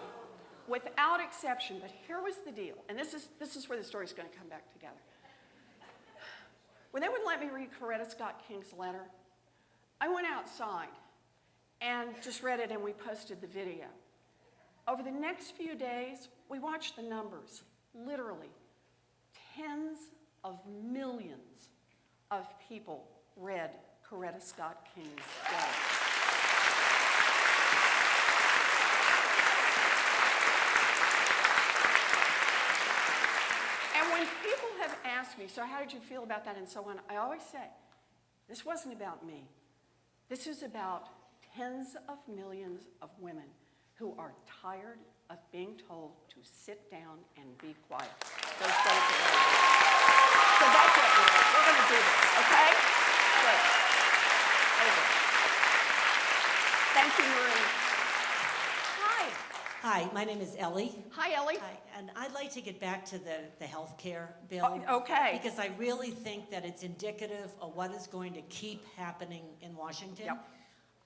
Without exception. But here was the deal, and this is where the story's going to come back together. When they wouldn't let me read Coretta Scott King's letter, I went outside and just read it, and we posted the video. Over the next few days, we watched the numbers, literally tens of millions of people read Coretta Scott King's letter. And when people have asked me, so how did you feel about that and so on, I always say, this wasn't about me. This is about tens of millions of women who are tired of being told to sit down and be quiet. So that's what we're going to do this, okay? Good. Over. Thank you, Marie. Hi. Hi, my name is Ellie. Hi, Ellie. Hi, and I'd like to get back to the health care bill. Okay. Because I really think that it's indicative of what is going to keep happening in Washington. Yep.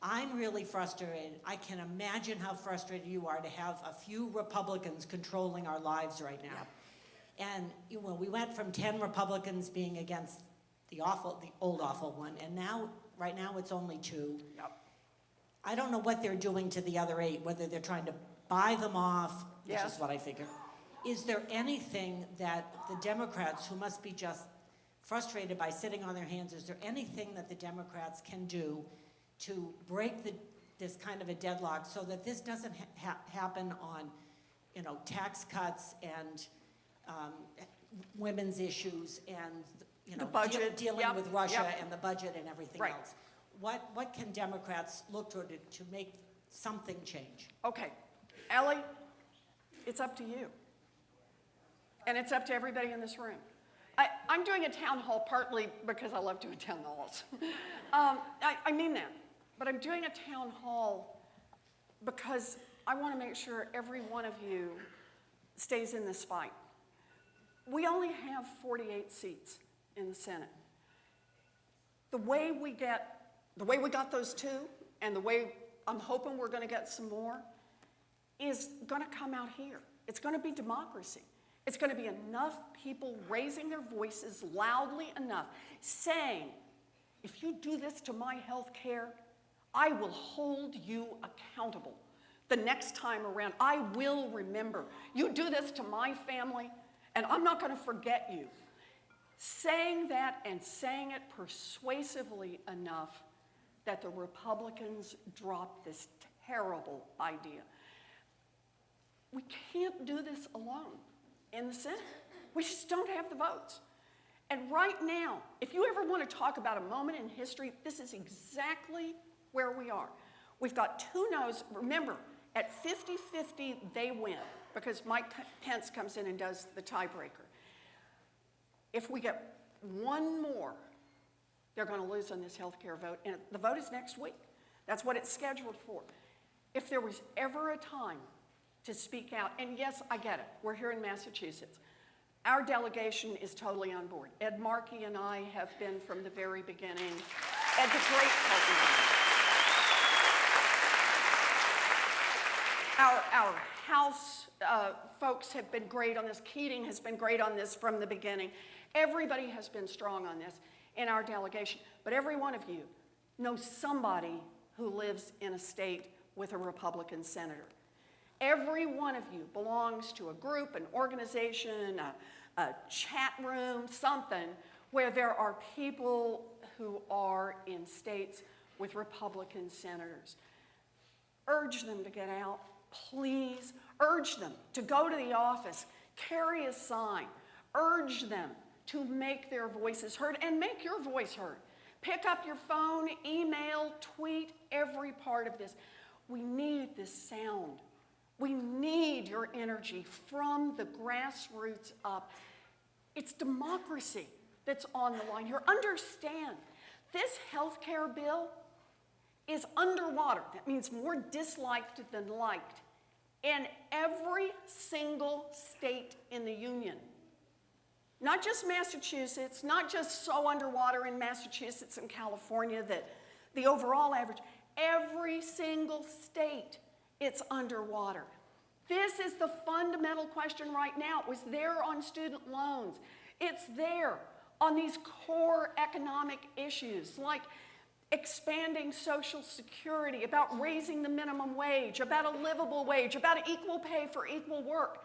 I'm really frustrated. I can imagine how frustrated you are to have a few Republicans controlling our lives right now. Yep. And we went from 10 Republicans being against the old awful one, and now, right now, it's only 2. Yep. I don't know what they're doing to the other 8, whether they're trying to buy them off, which is what I figure. Is there anything that the Democrats, who must be just frustrated by sitting on their hands, is there anything that the Democrats can do to break this kind of a deadlock so that this doesn't happen on, tax cuts and women's issues and, the budget, dealing with Russia yep. and the budget and everything Right. else? What can Democrats look toward to make something change? Okay. Ellie, it's up to you. And it's up to everybody in this room. I'm doing a town hall partly because I love doing town halls. I mean that. But I'm doing a town hall because I want to make sure every one of you stays in this fight. We only have 48 seats in the Senate. The way we got those 2, and the way I'm hoping we're going to get some more, is going to come out here. It's going to be democracy. It's going to be enough people raising their voices loudly enough, saying, if you do this to my health care, I will hold you accountable the next time around. I will remember. You do this to my family, and I'm not going to forget you. Saying that and saying it persuasively enough that the Republicans drop this terrible idea. We can't do this alone in the Senate. We just don't have the votes. And right now, if you ever want to talk about a moment in history, this is exactly where we are. We've got 2 no's. Remember, at 50-50, they win because Mike Pence comes in and does the tiebreaker. If we get 1 more, they're going to lose on this health care vote, and the vote is next week. That's what it's scheduled for. If there was ever a time to speak out, and yes, I get it, we're here in Massachusetts. Our delegation is totally on board. Ed Markey and I have been from the very beginning. Ed's a great partner. Our House folks have been great on this. Keating has been great on this from the beginning. Everybody has been strong on this in our delegation. But every one of you knows somebody who lives in a state with a Republican senator. Every one of you belongs to a group, an organization, a chat room, something where there are people who are in states with Republican senators. Urge them to get out, please. Urge them to go to the office, carry a sign. Urge them to make their voices heard and make your voice heard. Pick up your phone, email, tweet, every part of this. We need this sound We need your energy from the grassroots up. It's democracy that's on the line here. Understand, this health care bill is underwater. That means more disliked than liked in every single state in the union. Not just Massachusetts, not just so underwater in Massachusetts and California that the overall average, every single state, it's underwater. This is the fundamental question right now. It was there on student loans. It's there on these core economic issues like expanding Social Security, about raising the minimum wage, about a livable wage, about equal pay for equal work.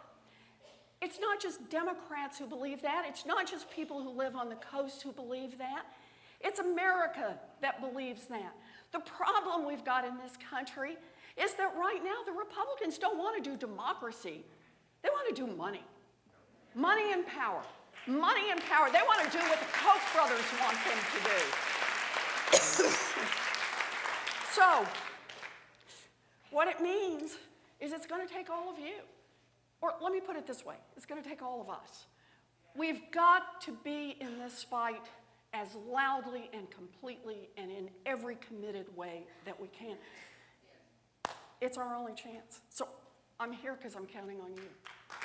It's not just Democrats who believe that. It's not just people who live on the coast who believe that. It's America that believes that. The problem we've got in this country is that right now the Republicans don't want to do democracy. They want to do money. Money and power. Money and power. They want to do what the Koch brothers want them to do. So, what it means is it's going to take all of you. Or let me put it this way, it's going to take all of us. We've got to be in this fight as loudly and completely and in every committed way that we can. It's our only chance. So I'm here because I'm counting on you.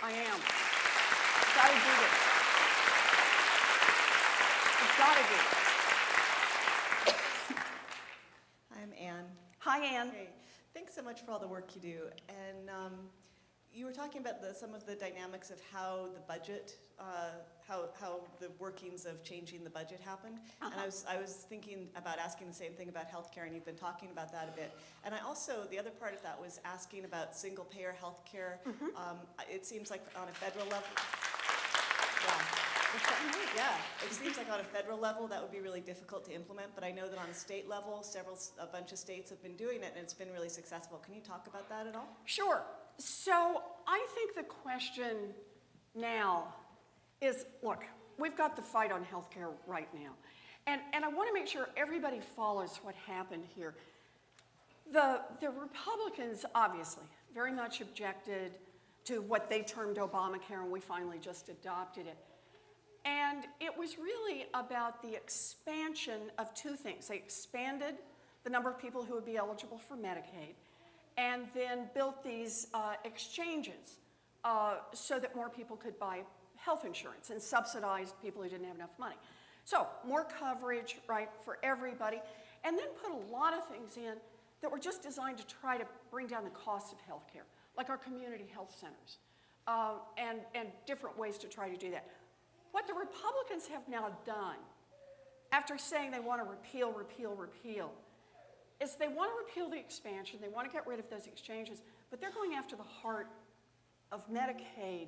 I am. Got to do this. We've got to do it. I'm Ann. Hi, Ann. Hey, thanks so much for all the work you do. And you were talking about some of the dynamics of how the budget, how the workings of changing the budget happened. And I was thinking about asking the same thing about healthcare, and you've been talking about that a bit. And I also, the other part of that was asking about single-payer healthcare. It seems like on a federal level, yeah, it seems like on a federal level that would be really difficult to implement. But I know that on a state level, a bunch of states have been doing it, and it's been really successful. Can you talk about that at all? Sure. So I think the question now is, look, we've got the fight on healthcare right now. And I want to make sure everybody follows what happened here. The Republicans, obviously, very much objected to what they termed Obamacare, and we finally just adopted it. And it was really about the expansion of two things. They expanded the number of people who would be eligible for Medicaid, and then built these exchanges so that more people could buy health insurance and subsidized people who didn't have enough money. So more coverage, right, for everybody, and then put a lot of things in that were just designed to try to bring down the cost of health care, like our community health centers, and different ways to try to do that. What the Republicans have now done, after saying they want to repeal, is they want to repeal the expansion, they want to get rid of those exchanges, but they're going after the heart of Medicaid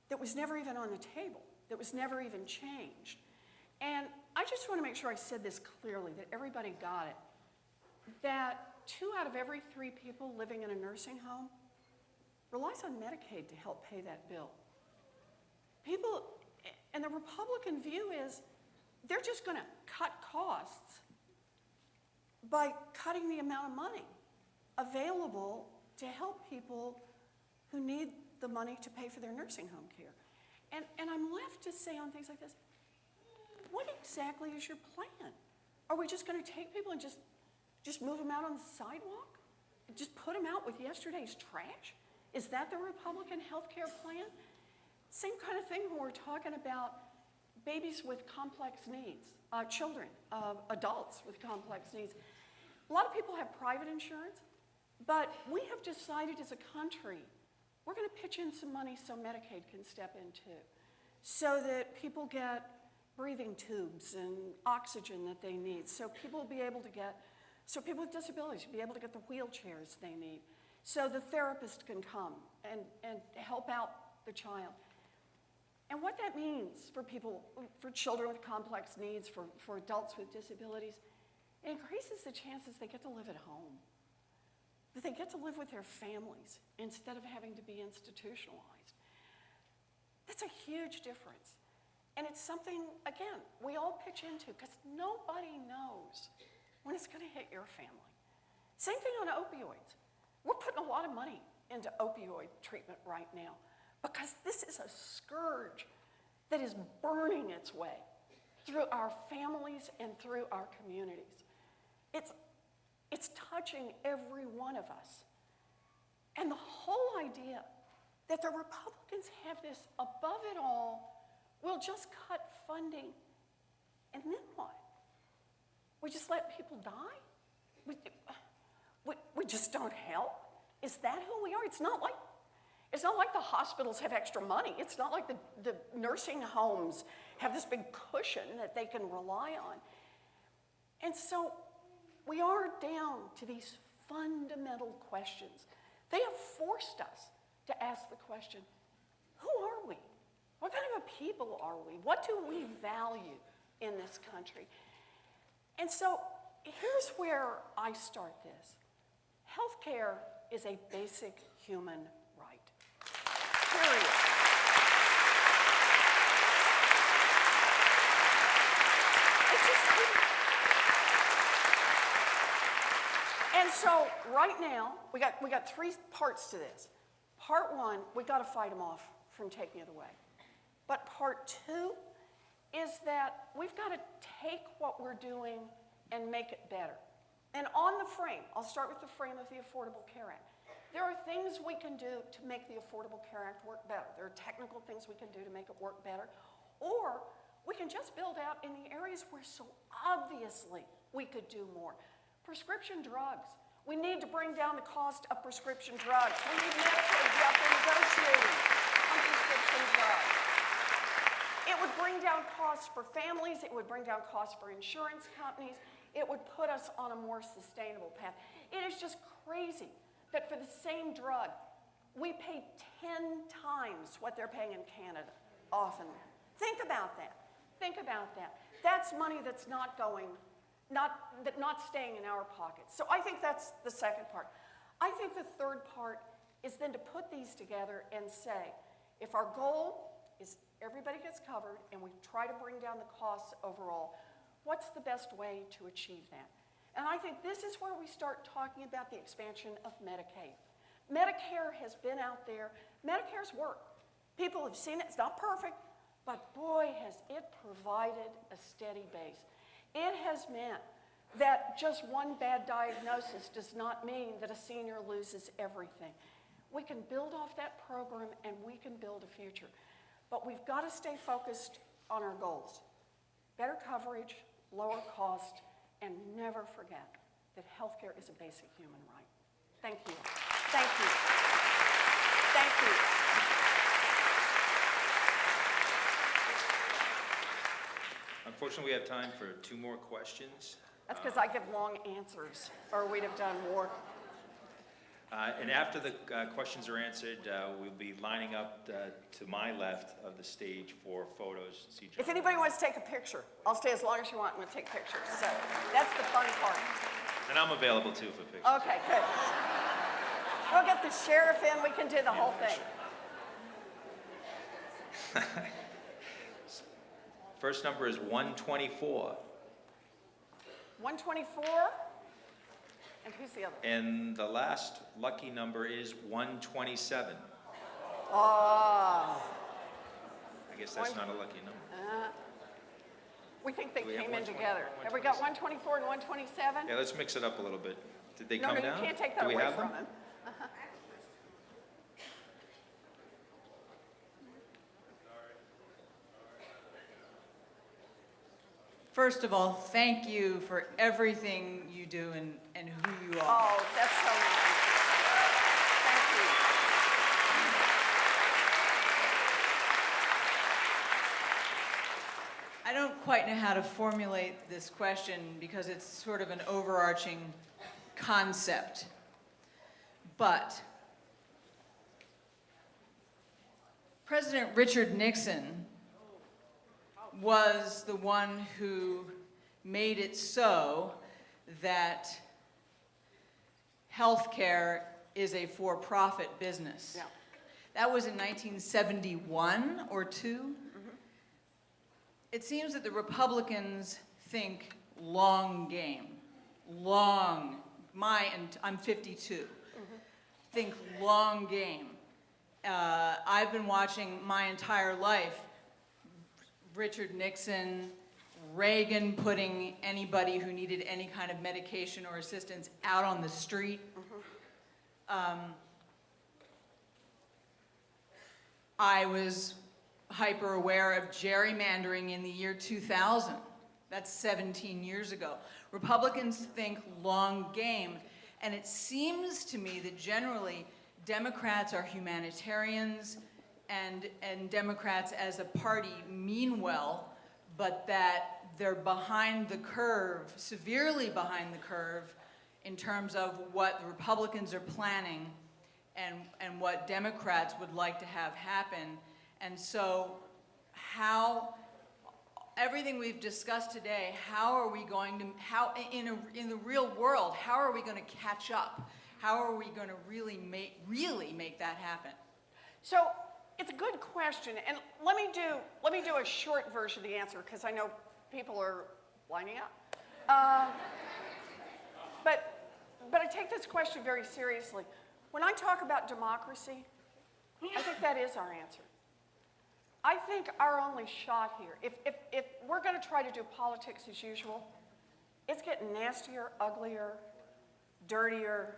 that was never even on the table, that was never even changed. And I just want to make sure I said this clearly, that everybody got it, that 2 out of every 3 people living in a nursing home relies on Medicaid to help pay that bill. People, and the Republican view is they're just going to cut costs by cutting the amount of money available to help people who need the money to pay for their nursing home care. And I'm left to say on things like this, what exactly is your plan? Are we just going to take people and just move them out on the sidewalk? Just put them out with yesterday's trash? Is that the Republican health care plan? Same kind of thing when we're talking about babies with complex needs, children, adults with complex needs. A lot of people have private insurance, but we have decided as a country, we're going to pitch in some money so Medicaid can step in too, so that people get breathing tubes and oxygen that they need, so people will be able to get, so people with disabilities will be able to get the wheelchairs they need, so the therapist can come and help out the child. And what that means for people, for children with complex needs, for adults with disabilities, it increases the chances they get to live at home, that they get to live with their families instead of having to be institutionalized. That's a huge difference. And it's something, again, we all pitch into because nobody knows when it's going to hit your family. Same thing on opioids. We're putting a lot of money into opioid treatment right now, because this is a scourge that is burning its way through our families and through our communities. It's touching every one of us. And the whole idea that the Republicans have this above it all, we'll just cut funding, and then what? We just let people die? We just don't help? Is that who we are? It's not like the hospitals have extra money. It's not like the nursing homes have this big cushion that they can rely on. And so we are down to these fundamental questions. They have forced us to ask the question, who are we? What kind of a people are we? What do we value in this country? And so here's where I start this. Healthcare is a basic human right. Period. It's just and so right now, we got three parts to this. Part one, we got to fight them off from taking it away. But part two is that we've got to take what we're doing and make it better. And on the frame, I'll start with the frame of the Affordable Care Act. There are things we can do to make the Affordable Care Act work better. There are technical things we can do to make it work better. Or we can just build out in the areas where so obviously we could do more. Prescription drugs. We need to bring down the cost of prescription drugs. We need Medicaid to be out there negotiating on prescription drugs. It would bring down costs for families. It would bring down costs for insurance companies. It would put us on a more sustainable path. It is just crazy that for the same drug, we pay 10 times what they're paying in Canada, often. Think about that. Think about that. That's money that's not staying in our pockets. So I think that's the second part. I think the third part is then to put these together and say, if our goal is everybody gets covered and we try to bring down the costs overall, what's the best way to achieve that? And I think this is where we start talking about the expansion of Medicaid. Medicare has been out there. Medicare's worked. People have seen it. It's not perfect, but boy, has it provided a steady base. It has meant that just one bad diagnosis does not mean that a senior loses everything. We can build off that program and we can build a future. But we've got to stay focused on our goals. Better coverage, lower cost, and never forget that healthcare is a basic human right. Thank you. Thank you. Thank you. Unfortunately, we have time for 2 more questions. That's because I give long answers, or we'd have done more. And after the questions are answered, we'll be lining up to my left of the stage for photos. See If anybody wants to take a picture, I'll stay as long as you want and we'll take pictures. So that's the fun part. And I'm available too for pictures. Okay, good. We'll get the sheriff in, we can do the whole thing. First number is 124. 124? And who's the other? And the last lucky number is 127. Oh. I guess that's not a lucky number. We think they Do we have came in 120, together. Have we got 124 and 127? Yeah, let's mix it up a little bit. Did they No, come no, down? you can't take Do that we away have from them? him. First of all, thank you for everything you do and who you are. Oh, that's so nice. Thank you. I don't quite know how to formulate this question because it's sort of an overarching concept. But President Richard Nixon was the one who made it so that healthcare is a for-profit business. Yeah. That was in 1971 or 2. It seems that the Republicans think long game, long, and I'm 52. think long game. I've been watching my entire life Richard Nixon, Reagan putting anybody who needed any kind of medication or assistance out on the street. I was hyper aware of gerrymandering in the year 2000. That's 17 years ago. Republicans think long game, and it seems to me that generally Democrats are humanitarians and Democrats as a party mean well, but that they're behind the curve, severely behind the curve, in terms of what the Republicans are planning and what Democrats would like to have happen. And so everything we've discussed today, how are we going to, in the real world, how are we going to catch up? How are we going to really make that happen? So it's a good question, and let me do a short version of the answer because I know people are lining up. But I take this question very seriously. When I talk about democracy, I think that is our answer. I think our only shot here, if we're going to try to do politics as usual, it's getting nastier, uglier, dirtier,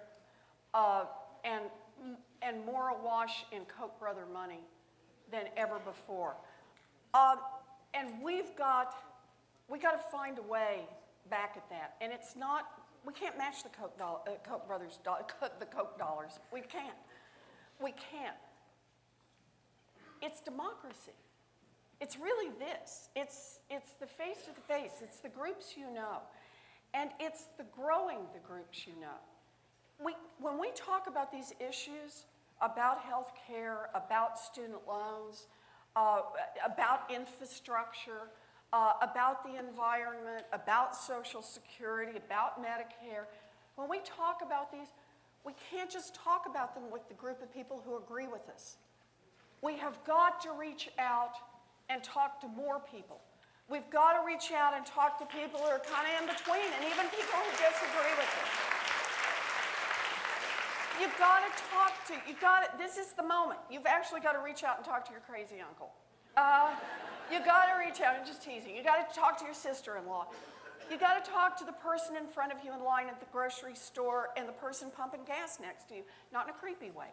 and more awash in Koch brother money than ever before. And we got to find a way back at that. And it's not, we can't match the Koch brothers, the Koch dollars. We can't. We can't. It's democracy. It's really this. It's the face to the face. It's the groups you know. And it's the growing the groups you know. When we talk about these issues, about health care, about student loans, about infrastructure, about the environment, about Social Security, about Medicare, when we talk about these, we can't just talk about them with the group of people who agree with us. We have got to reach out and talk to more people. We've got to reach out and talk to people who are kind of in between, and even people who disagree with us. You've got to talk to, this is the moment. You've actually got to reach out and talk to your crazy uncle. You got to reach out, I'm just teasing. You got to talk to your sister-in-law. You got to talk to the person in front of you in line at the grocery store and the person pumping gas next to you. Not in a creepy way.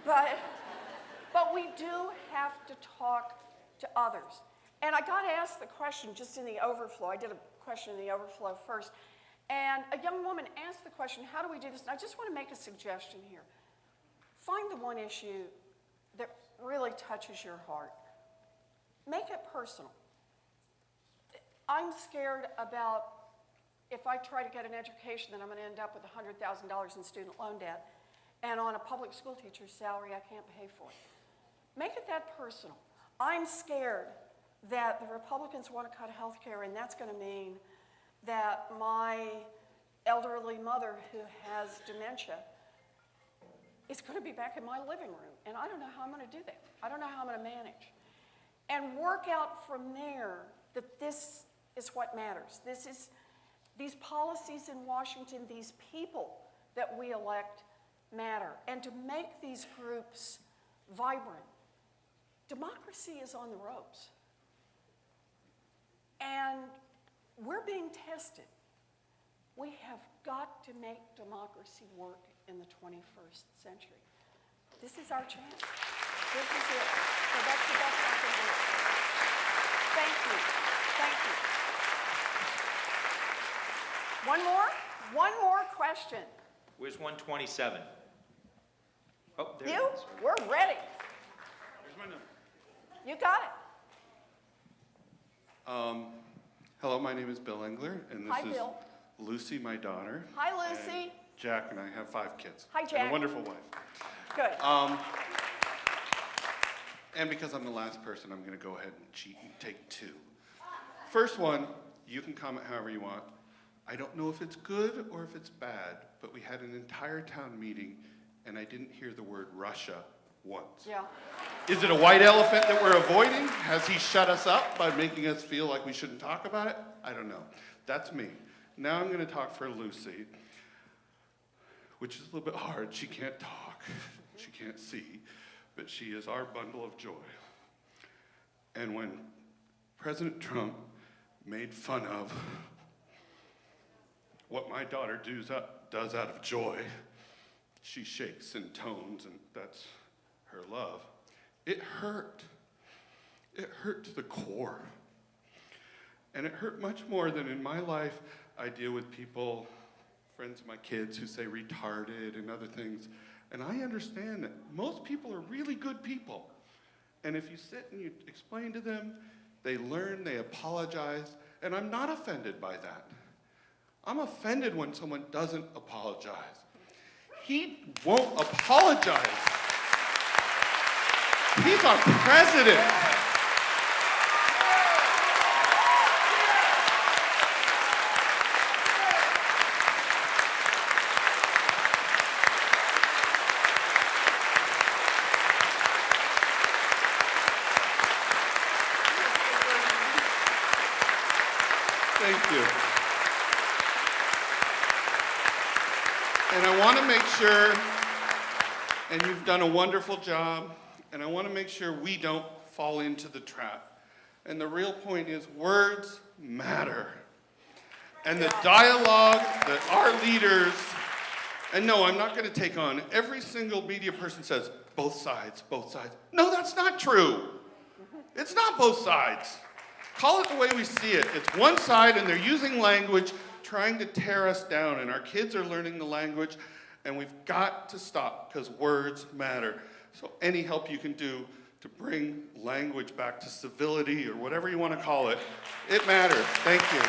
But we do have to talk to others. And I got asked the question just in the overflow. I did a question in the overflow first. And a young woman asked the question, how do we do this? And I just want to make a suggestion here. Find the one issue that really touches your heart. Make it personal. I'm scared about if I try to get an education that I'm going to end up with $100,000 in student loan debt, and on a public school teacher's salary I can't pay for it. Make it that personal. I'm scared that the Republicans want to cut health care, and that's going to mean that my elderly mother who has dementia is going to be back in my living room, and I don't know how I'm going to do that. I don't know how I'm going to manage. And work out from there that this is what matters. These policies in Washington, these people that we elect matter. And to make these groups vibrant, democracy is on the ropes. And we're being tested. We have got to make democracy work in the 21st century. This is our chance. This is it. So that's the best I can do. Thank you. Thank you. One more question. Where's 127? Oh, there You? it is. We're ready. Where's my number? You got it. Hello, my name is Bill Engler, and this Hi, is Bill. Lucy, my daughter. Hi, Lucy. And Jack and I have 5 kids. Hi, And Jack. a wonderful wife. Good. And because I'm the last person, I'm going to go ahead and cheat and take 2. First one, you can comment however you want. I don't know if it's good or if it's bad, but we had an entire town meeting, and I didn't hear the word Russia once. Yeah. Is it a white elephant that we're avoiding? Has he shut us up by making us feel like we shouldn't talk about it? I don't know. That's me. Now I'm going to talk for Lucy. which is a little bit hard. She can't talk, she can't see, but she is our bundle of joy. And when President Trump made fun of what my daughter does out of joy, she shakes and tones, and that's her love. It hurt. It hurt to the core. And it hurt much more than in my life. I deal with people, friends of my kids, who say retarded and other things. And I understand that most people are really good people. And if you sit and you explain to them, they learn, they apologize, and I'm not offended by that. I'm offended when someone doesn't apologize. He won't apologize. He's our president. Thank you. And I want to make sure, and you've done a wonderful job, and I want to make sure we don't fall into the trap. And the real point is words matter. And the dialogue that our leaders, and no, I'm not going to take on, every single media person says, both sides, both sides. No, that's not true. It's not both sides. Call it the way we see it. It's one side, and they're using language trying to tear us down, and our kids are learning the language, and we've got to stop, because words matter. So any help you can do to bring language back to civility, or whatever you want to call it, it matters. Thank you.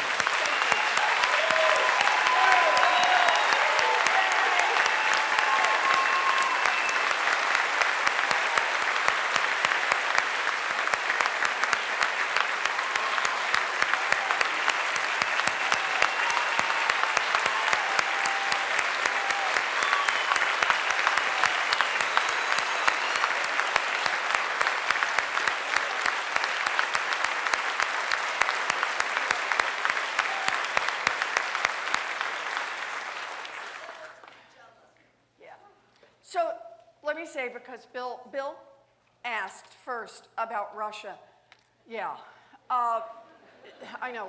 So let me say, because Bill asked first about Russia. Yeah. I know,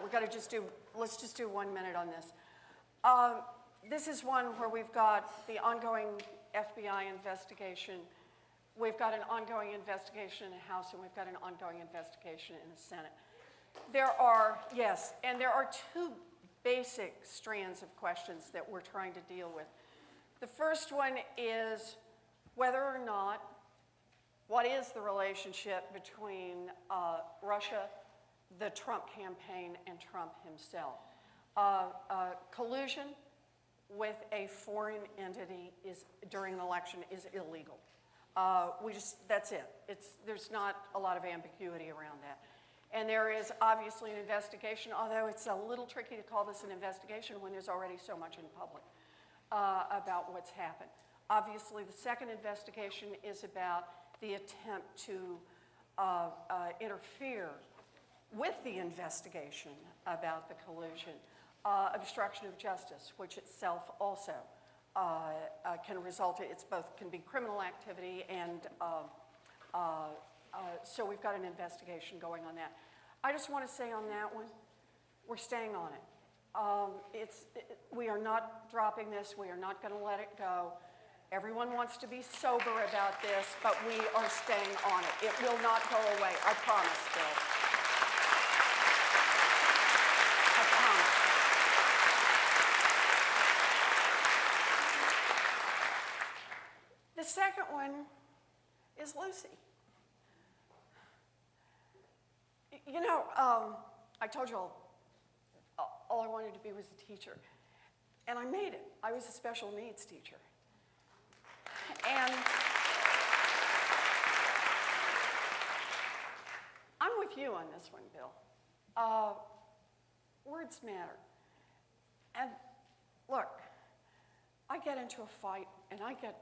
let's just do 1 minute on this. This is one where we've got the ongoing FBI investigation. We've got an ongoing investigation in the House, and we've got an ongoing investigation in the Senate. There are two basic strands of questions that we're trying to deal with. The first one is whether or not, what is the relationship between Russia, the Trump campaign, and Trump himself? Collusion with a foreign entity during an election is illegal. That's it. There's not a lot of ambiguity around that. And there is obviously an investigation, although it's a little tricky to call this an investigation when there's already so much in public about what's happened. Obviously, the second investigation is about the attempt to interfere with the investigation about the collusion, obstruction of justice, which itself also can result in, can be criminal activity, and so we've got an investigation going on that. I just want to say on that one, we're staying on it. We are not dropping this. We are not going to let it go. Everyone wants to be sober about this, but we are staying on it. It will not go away. I promise, Bill. I promise. The second one is Lucy. You know, I told you all I wanted to be was a teacher. And I made it. I was a special needs teacher. And I'm with you on this one, Bill. Words matter. And look, I get into a fight, and I get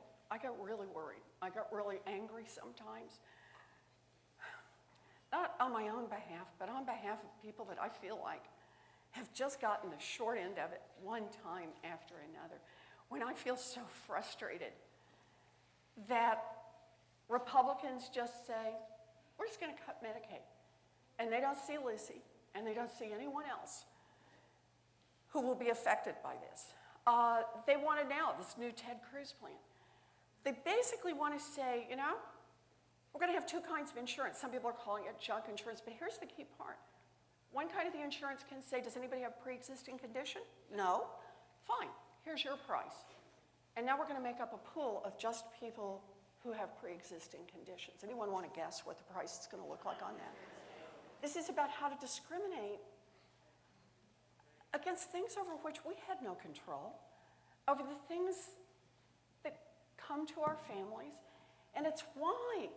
really worried. I get really angry sometimes. Not on my own behalf, but on behalf of people that I feel like have just gotten the short end of it one time after another. when I feel so frustrated that Republicans just say, we're just going to cut Medicaid. And they don't see Lucy, and they don't see anyone else who will be affected by this. They want to now, this new Ted Cruz plan. They basically want to say, you know, we're going to have two kinds of insurance. Some people are calling it junk insurance, but here's the key part. One kind of the insurance can say, does anybody have pre-existing condition? No. Fine, here's your price. And now we're going to make up a pool of just people who have pre-existing conditions. Anyone want to guess what the price is going to look like on that? This is about how to discriminate against things over which we had no control, over the things that come to our families, and it's why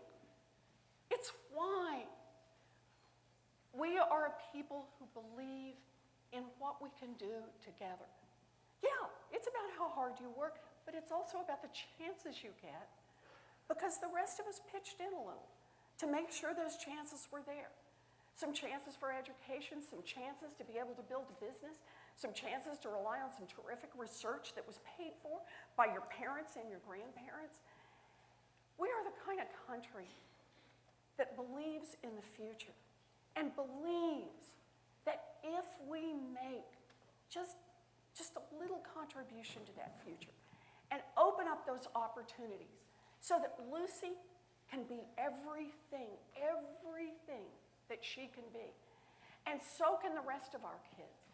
we are a people who believe in what we can do together. Yeah, it's about how hard you work, but it's also about the chances you get, because the rest of us pitched in a little to make sure those chances were there. Some chances for education, some chances to be able to build a business, some chances to rely on some terrific research that was paid for by your parents and your grandparents. We are the kind of country that believes in the future and believes that if we make just a little contribution to that future and open up those opportunities so that Lucy can be everything that she can be, and so can the rest of our kids,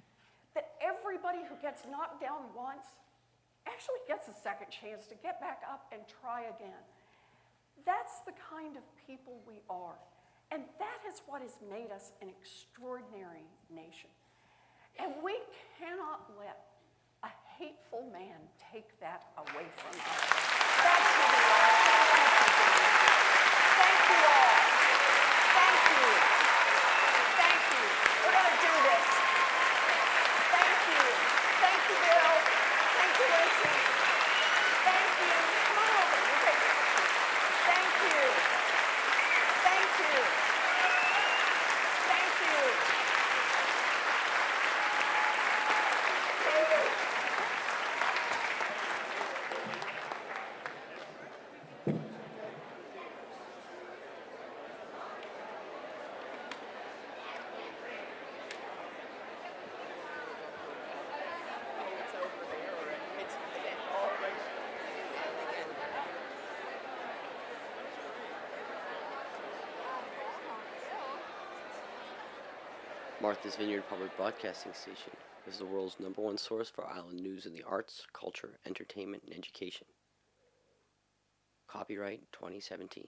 that everybody who gets knocked down once actually gets a second chance to get back up and try again. That's the kind of people we are, and that is what has made us an extraordinary nation. And we cannot let a hateful man take that away from us. That's who we are. Thank you all. Thank you. Thank you. We're going to do this. Thank you. Thank you, Bill. Thank you, Lucy. Thank you. Come on over. We'll take pictures. Thank you. Thank you. Thank you. Martha's Vineyard Public Broadcasting Station is the world's #1 source for island news in the arts, culture, entertainment, and education. Copyright 2017.